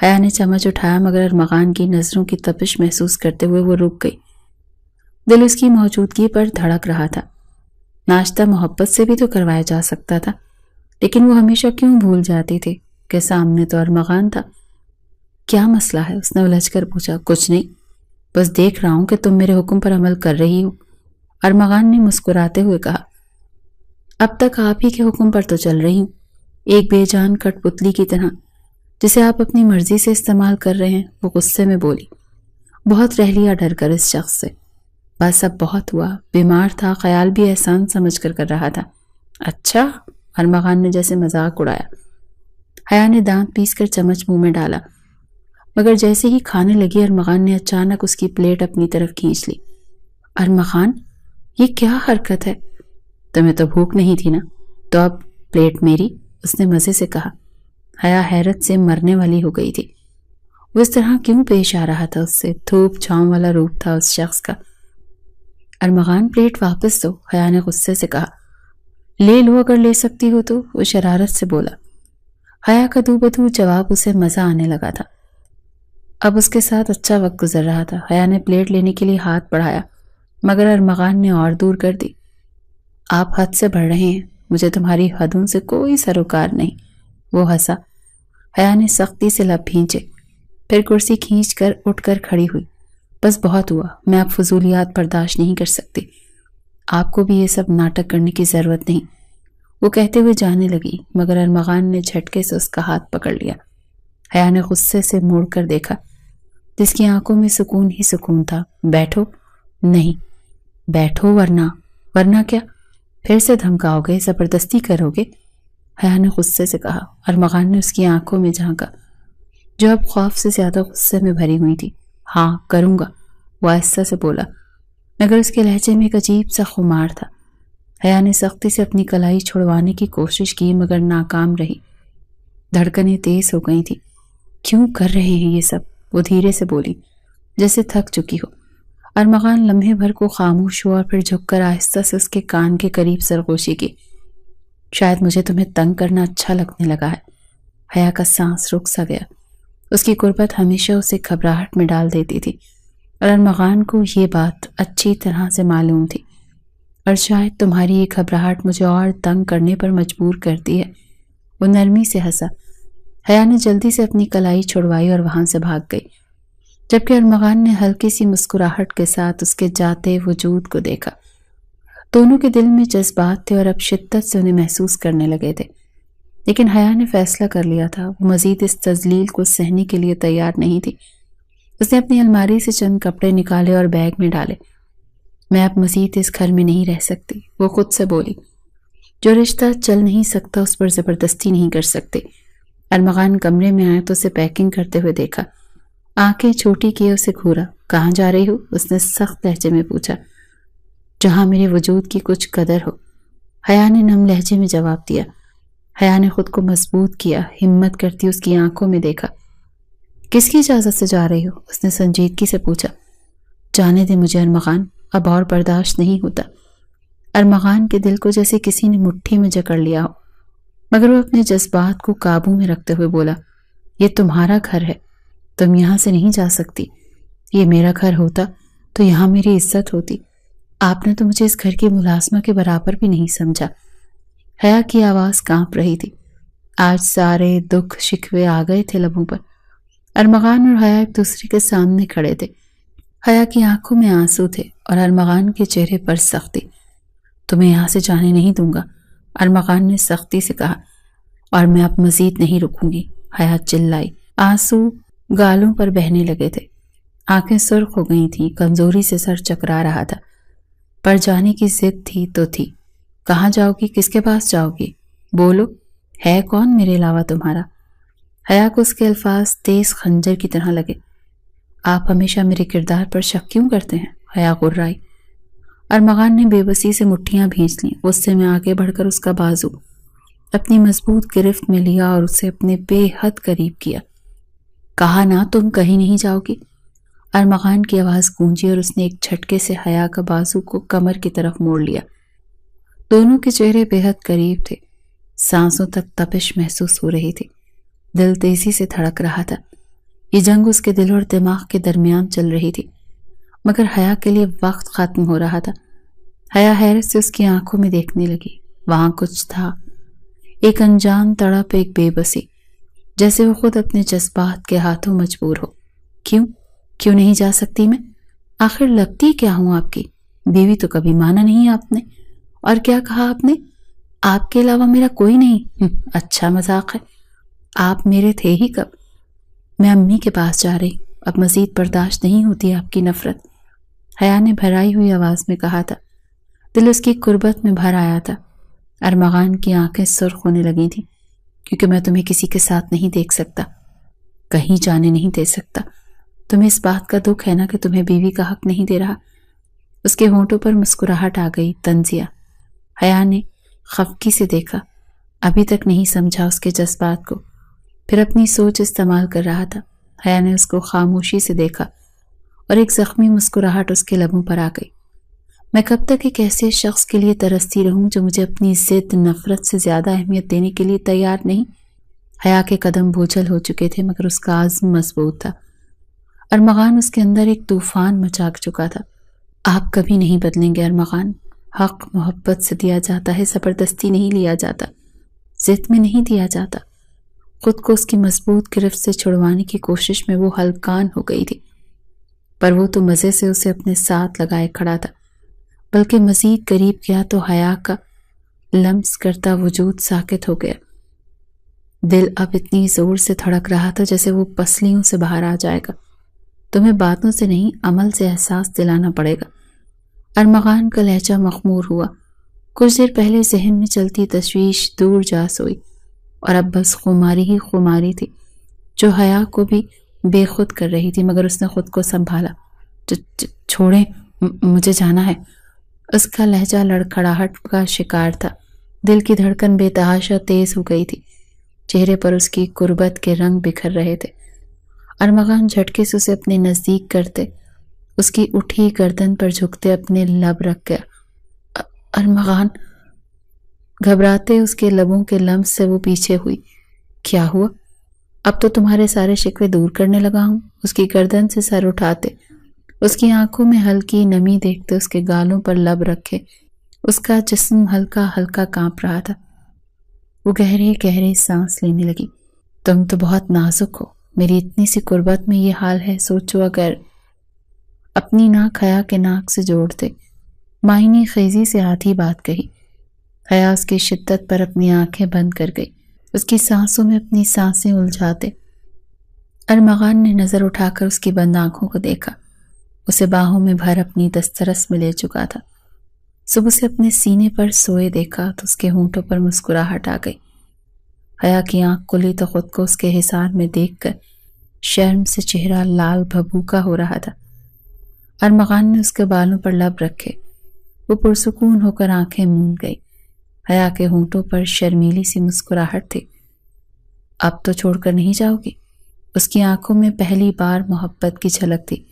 حیا نے چمچ اٹھایا مگر ارمغان کی نظروں کی تپش محسوس کرتے ہوئے وہ رک گئی۔ دل اس کی موجودگی پر دھڑک رہا تھا۔ ناشتہ محبت سے بھی تو کروایا جا سکتا تھا، لیکن وہ ہمیشہ کیوں بھول جاتی تھی کہ سامنے تو ارمغان تھا۔ کیا مسئلہ ہے، اس نے الجھ کر پوچھا۔ کچھ نہیں، بس دیکھ رہا ہوں کہ تم میرے حکم پر عمل کر رہی ہو، ارمغان نے مسکراتے ہوئے کہا۔ اب تک آپ ہی کے حکم پر تو چل رہی ہوں، ایک بے جان کٹ پتلی کی طرح جسے آپ اپنی مرضی سے استعمال کر رہے ہیں، وہ غصے میں بولی۔ بہت رہ لیا ڈر کر اس شخص سے، بس اب بہت ہوا، بیمار تھا، خیال بھی احسان سمجھ کر رہا تھا۔ اچھا، ارمغان نے جیسے مذاق اڑایا۔ حیا نے دانت پیس کر چمچ منہ میں ڈالا مگر جیسے ہی کھانے لگی ارمغان نے اچانک اس کی پلیٹ اپنی طرف کھینچ لی۔ ارمغان، یہ کیا حرکت ہے؟ تمہیں تو بھوک نہیں تھی نا، تو اب پلیٹ میری، اس نے مزے سے کہا۔ حیا حیرت سے مرنے والی ہو گئی تھی۔ وہ اس طرح کیوں پیش آ رہا تھا اس سے؟ دھوپ چھاؤں والا روپ تھا اس شخص کا۔ ارمغان، پلیٹ واپس دو، حیا نے غصے سے کہا۔ لے لو اگر لے سکتی ہو تو، وہ شرارت سے بولا۔ حیا کا دو بدو جواب اسے مزہ آنے لگا تھا۔ اب اس کے ساتھ اچھا وقت گزر رہا تھا۔ حیا نے پلیٹ لینے کے لیے ہاتھ بڑھایا مگر ارمغان نے اور دور کر دی۔ آپ حد سے بڑھ رہے ہیں، مجھے تمہاری حدوں سے کوئی سروکار نہیں، وہ ہنسا۔ حیا نے سختی سے لب بھینچے، پھر کرسی کھینچ کر اٹھ کر کھڑی ہوئی۔ بس بہت ہوا، میں اب فضولیات برداشت نہیں کر سکتی، آپ کو بھی یہ سب ناٹک کرنے کی ضرورت نہیں، وہ کہتے ہوئے جانے لگی مگر ارمغان نے جھٹکے سے اس کا ہاتھ پکڑ لیا۔ حیا نے غصے سے موڑ کر دیکھا، جس کی آنکھوں میں سکون ہی سکون تھا۔ بیٹھو، نہیں بیٹھو ورنہ کیا؟ پھر سے دھمکاؤ گے، زبردستی کرو گے؟ حیا نے غصے سے کہا۔ ارمغان نے اس کی آنکھوں میں جھانکا جو اب خوف سے زیادہ غصے میں بھری ہوئی تھی۔ ہاں کروں گا، وہ آہستہ سے بولا مگر اس کے لہجے میں ایک عجیب سا خمار تھا۔ حیا نے سختی سے اپنی کلائی چھڑوانے کی کوشش کی مگر ناکام رہی۔ دھڑکنیں تیز ہو گئی تھی۔ کیوں کر رہے ہیں یہ سب؟ وہ دھیرے سے بولی جیسے تھک چکی ہو۔ ارمغان لمحے بھر کو خاموش ہوا اور پھر جھک کر آہستہ سے اس کے کان کے قریب سرگوشی کی۔ شاید مجھے تمہیں تنگ کرنا اچھا لگنے لگا ہے۔ حیا کا سانس رک سا گیا۔ اس کی قربت ہمیشہ اسے گھبراہٹ میں ڈال دیتی تھی اور ارمغان کو یہ بات اچھی طرح سے معلوم تھی، اور شاید تمہاری یہ گھبراہٹ مجھے اور تنگ کرنے پر مجبور کرتی ہے، وہ نرمی سے ہنسا۔ حیا نے جلدی سے اپنی کلائی چھڑوائی اور وہاں سے بھاگ گئی، جبکہ ارمغان نے ہلکی سی مسکراہٹ کے ساتھ اس کے جاتے وجود کو دیکھا۔ دونوں کے دل میں جذبات تھے اور اب شدت سے انہیں محسوس کرنے لگے تھے، لیکن حیا نے فیصلہ کر لیا تھا، وہ مزید اس تذلیل کو سہنے کے لیے تیار نہیں تھی۔ اس نے اپنی الماری سے چند کپڑے نکالے اور بیگ میں ڈالے۔ میں اب مزید اس گھر میں نہیں رہ سکتی، وہ خود سے بولی۔ جو رشتہ چل نہیں سکتا اس پر زبردستی نہیں کر سکتے۔ ارمغان کمرے میں آیا تو اسے پیکنگ کرتے ہوئے دیکھا، آنکھیں چھوٹی کیے اسے گھورا۔ کہاں جا رہی ہو؟ اس نے سخت لہجے میں پوچھا۔ جہاں میرے وجود کی کچھ قدر ہو، حیا نے نم لہجے میں جواب دیا۔ حیا نے خود کو مضبوط کیا، ہمت کرتی اس کی آنکھوں میں دیکھا۔ کس کی اجازت سے جا رہی ہو؟ اس نے سنجیدگی سے پوچھا۔ جانے دے مجھے ارمغان، اب اور برداشت نہیں ہوتا۔ ارمغان کے دل کو جیسے کسی نے مٹھی میں جکڑ لیا ہو، مگر وہ اپنے جذبات کو قابو میں رکھتے ہوئے بولا، یہ تمہارا گھر ہے، تم یہاں سے نہیں جا سکتی۔ یہ میرا گھر ہوتا تو یہاں میری عزت ہوتی۔ آپ نے تو مجھے اس گھر کی ملازمہ کے برابر بھی نہیں سمجھا۔ حیا کی آواز کانپ رہی تھی۔ آج سارے دکھ شکوے آ گئے تھے لبوں پر۔ ارمغان اور حیا ایک دوسرے کے سامنے کھڑے تھے۔ حیا کی آنکھوں میں آنسو تھے اور ارمغان کے چہرے پر سختی۔ تمہیں یہاں سے جانے نہیں دوں گا، ارمغان نے سختی سے کہا، اور میں اب مزید نہیں رکوں گی، حیا چلائی۔ آنسو گالوں پر بہنے لگے تھے، آنکھیں سرخ ہو گئی تھیں، کمزوری سے سر چکرا رہا تھا، پر جانے کی ضد تھی تو تھی۔ کہاں جاؤ گی؟ کس کے پاس جاؤ گی؟ بولو، ہے کون میرے علاوہ تمہارا؟ حیا کو اس کے الفاظ تیز خنجر کی طرح لگے۔ آپ ہمیشہ میرے کردار پر شک کیوں کرتے ہیں؟ حیا غرائی۔ ارمغان نے بے بسی سے مٹھیاں بھینچ لیں، غصے میں آگے بڑھ کر اس کا بازو اپنی مضبوط گرفت میں لیا اور اسے اپنے بے حد قریب کیا۔ کہا نا تم کہیں نہیں جاؤ گی؟ ارمغان کی آواز گونجی اور اس نے ایک جھٹکے سے حیا کا بازو کو کمر کی طرف موڑ لیا۔ دونوں کے چہرے بے حد قریب تھے، سانسوں تک تپش محسوس ہو رہی تھی، دل تیزی سے دھڑک رہا تھا۔ یہ جنگ اس کے دل اور دماغ کے درمیان چل رہی تھی، مگر حیا کے لیے وقت ختم ہو رہا تھا۔ حیا حیرت سے اس کی آنکھوں میں دیکھنے لگی۔ وہاں کچھ تھا، ایک انجان تڑپ، ایک بے بسی، جیسے وہ خود اپنے جذبات کے ہاتھوں مجبور ہو۔ کیوں نہیں جا سکتی میں؟ آخر لگتی کیا ہوں آپ کی؟ بیوی تو کبھی مانا نہیں آپ نے۔ اور کیا کہا آپ نے؟ آپ کے علاوہ میرا کوئی نہیں۔ اچھا مذاق ہے، آپ میرے تھے ہی کب؟ میں امی کے پاس جا رہی، اب مزید برداشت نہیں ہوتی آپ کی نفرت، حیا نے بھرائی ہوئی آواز میں کہا تھا۔ دل اس کی قربت میں بھر آیا تھا۔ ارمغان کی آنکھیں سرخ ہونے لگی تھیں۔ کیونکہ میں تمہیں کسی کے ساتھ نہیں دیکھ سکتا، کہیں جانے نہیں دے سکتا۔ تمہیں اس بات کا دکھ ہے نا کہ تمہیں بیوی کا حق نہیں دے رہا؟ اس کے ہونٹوں پر مسکراہٹ آ گئی، طنزیہ۔ حیا نے خفگی سے دیکھا، ابھی تک نہیں سمجھا اس کے جذبات کو، پھر اپنی سوچ استعمال کر رہا تھا۔ حیا نے اس کو خاموشی سے دیکھا اور ایک زخمی مسکراہٹ اس کے لبوں پر آ گئی۔ میں کب تک ایک ایسے شخص کے لیے ترستی رہوں جو مجھے اپنی ضد نفرت سے زیادہ اہمیت دینے کے لیے تیار نہیں؟ حیا کے قدم بوجھل ہو چکے تھے، مگر اس کا عزم مضبوط تھا۔ ارمغان اس کے اندر ایک طوفان مچا چکا تھا۔ آپ کبھی نہیں بدلیں گے ارمغان، حق محبت سے دیا جاتا ہے، زبردستی نہیں لیا جاتا، ضد میں نہیں دیا جاتا۔ خود کو اس کی مضبوط گرفت سے چھڑوانے کی کوشش میں وہ ہلکان ہو گئی تھی، پر وہ تو مزے سے اسے اپنے ساتھ لگائے کھڑا تھا، بلکہ مزید قریب گیا تو حیا کا لمس کرتا وجود ساکت ہو گیا۔ دل اب اتنی زور سے دھڑک رہا تھا جیسے وہ پسلیوں سے باہر آ جائے گا۔ تمہیں باتوں سے نہیں، عمل سے احساس دلانا پڑے گا۔ ارمغان کا لہجہ مخمور ہوا۔ کچھ دیر پہلے ذہن میں چلتی تشویش دور جا سوئی، اور اب بس خماری ہی خماری تھی جو حیا کو بھی بے خود کر رہی تھی، مگر اس نے خود کو سنبھالا۔ چھوڑیں، مجھے جانا ہے۔ اس کا لہجہ لڑکھڑاہٹ کا شکار تھا، دل کی دھڑکن بے تحاشا تیز ہو گئی تھی، چہرے پر اس کی قربت کے رنگ بکھر رہے تھے۔ ارمغان جھٹکے سے اسے اپنے نزدیک کرتے، اس کی اٹھی گردن پر جھکتے اپنے لب رکھ گیا۔ ارمغان، گھبراتے اس کے لبوں کے لمس سے وہ پیچھے ہوئی۔ کیا ہوا؟ اب تو تمہارے سارے شکوے دور کرنے لگا ہوں۔ اس کی گردن سے سر اٹھاتے، اس کی آنکھوں میں ہلکی نمی دیکھتے، اس کے گالوں پر لب رکھے، اس کا جسم ہلکا ہلکا کانپ رہا تھا۔ وہ گہرے گہرے سانس لینے لگی۔ تم تو بہت نازک ہو، میری اتنی سی قربت میں یہ حال ہے، سوچو اگر۔ اپنی ناک حیا کے ناک سے جوڑتے، معنی خیزی سے آدھی بات کہی۔ حیا اس کی شدت پر اپنی آنکھیں بند کر گئی، اس کی سانسوں میں اپنی سانسیں الجھاتے۔ ارمغان نے نظر اٹھا کر اس کی بند آنکھوں کو دیکھا، اسے باہوں میں بھر اپنی دسترس میں لے چکا تھا۔ صبح سے اپنے سینے پر سوئے دیکھا تو اس کے ہونٹوں پر مسکراہٹ آ گئی۔ حیا کی آنکھ کھلی تو خود کو اس کے حصار میں دیکھ کر شرم سے چہرہ لال بھبوکا ہو رہا تھا۔ ارمغان نے اس کے بالوں پر لب رکھے، وہ پرسکون ہو کر آنکھیں موند گئی۔ حیا کے ہونٹوں پر شرمیلی سی مسکراہٹ تھی۔ اب تو چھوڑ کر نہیں جاؤ گی؟ اس کی آنکھوں میں پہلی بار محبت کی جھلک تھی۔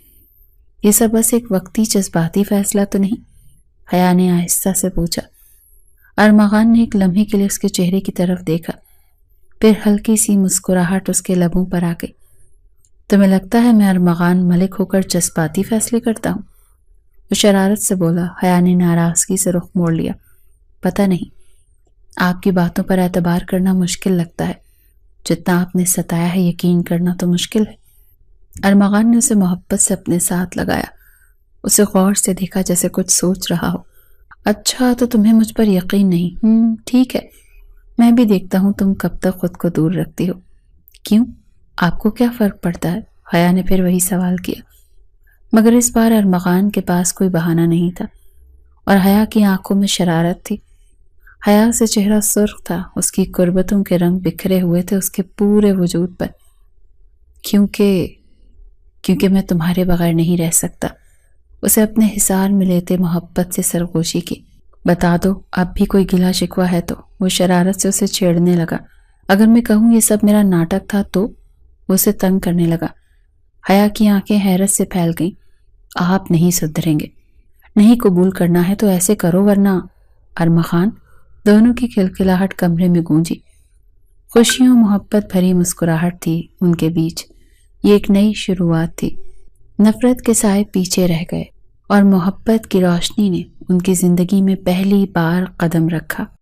یہ سب بس ایک وقتی جذباتی فیصلہ تو نہیں؟ حیا نے آہستہ سے پوچھا۔ ارمغان نے ایک لمحے کے لیے اس کے چہرے کی طرف دیکھا، پھر ہلکی سی مسکراہٹ اس کے لبوں پر آ گئی۔ تمہیں لگتا ہے میں ارمغان ملک ہو کر جذباتی فیصلے کرتا ہوں؟ وہ شرارت سے بولا۔ حیا نے ناراضگی سے رخ موڑ لیا۔ پتہ نہیں، آپ کی باتوں پر اعتبار کرنا مشکل لگتا ہے، جتنا آپ نے ستایا ہے یقین کرنا تو مشکل ہے۔ ارمغان نے اسے محبت سے اپنے ساتھ لگایا، اسے غور سے دیکھا جیسے کچھ سوچ رہا ہو۔ اچھا تو تمہیں مجھ پر یقین نہیں؟ ٹھیک ہے، میں بھی دیکھتا ہوں تم کب تک خود کو دور رکھتی ہو۔ کیوں؟ آپ کو کیا فرق پڑتا ہے؟ حیا نے پھر وہی سوال کیا، مگر اس بار ارمغان کے پاس کوئی بہانہ نہیں تھا اور حیا کی آنکھوں میں شرارت تھی۔ حیا سے چہرہ سرخ تھا، اس کی قربتوں کے رنگ بکھرے ہوئے تھے اس کے پورے وجود پر۔ کیونکہ میں تمہارے بغیر نہیں رہ سکتا۔ اسے اپنے حصار میں لیتے محبت سے سرگوشی کی۔ بتا دو اب بھی کوئی گلہ شکوہ ہے تو؟ وہ شرارت سے اسے چھیڑنے لگا۔ اگر میں کہوں یہ سب میرا ناٹک تھا تو؟ وہ اسے تنگ کرنے لگا۔ حیا کی آنکھیں حیرت سے پھیل گئیں۔ آپ نہیں سدھریں گے، نہیں قبول کرنا ہے تو ایسے کرو ورنہ۔ ارمغان، دونوں کی کھلکھلاہٹ کمرے میں گونجی۔ خوشیوں محبت بھری مسکراہٹ تھی ان کے بیچ۔ یہ ایک نئی شروعات تھی۔ نفرت کے سائے پیچھے رہ گئے اور محبت کی روشنی نے ان کی زندگی میں پہلی بار قدم رکھا۔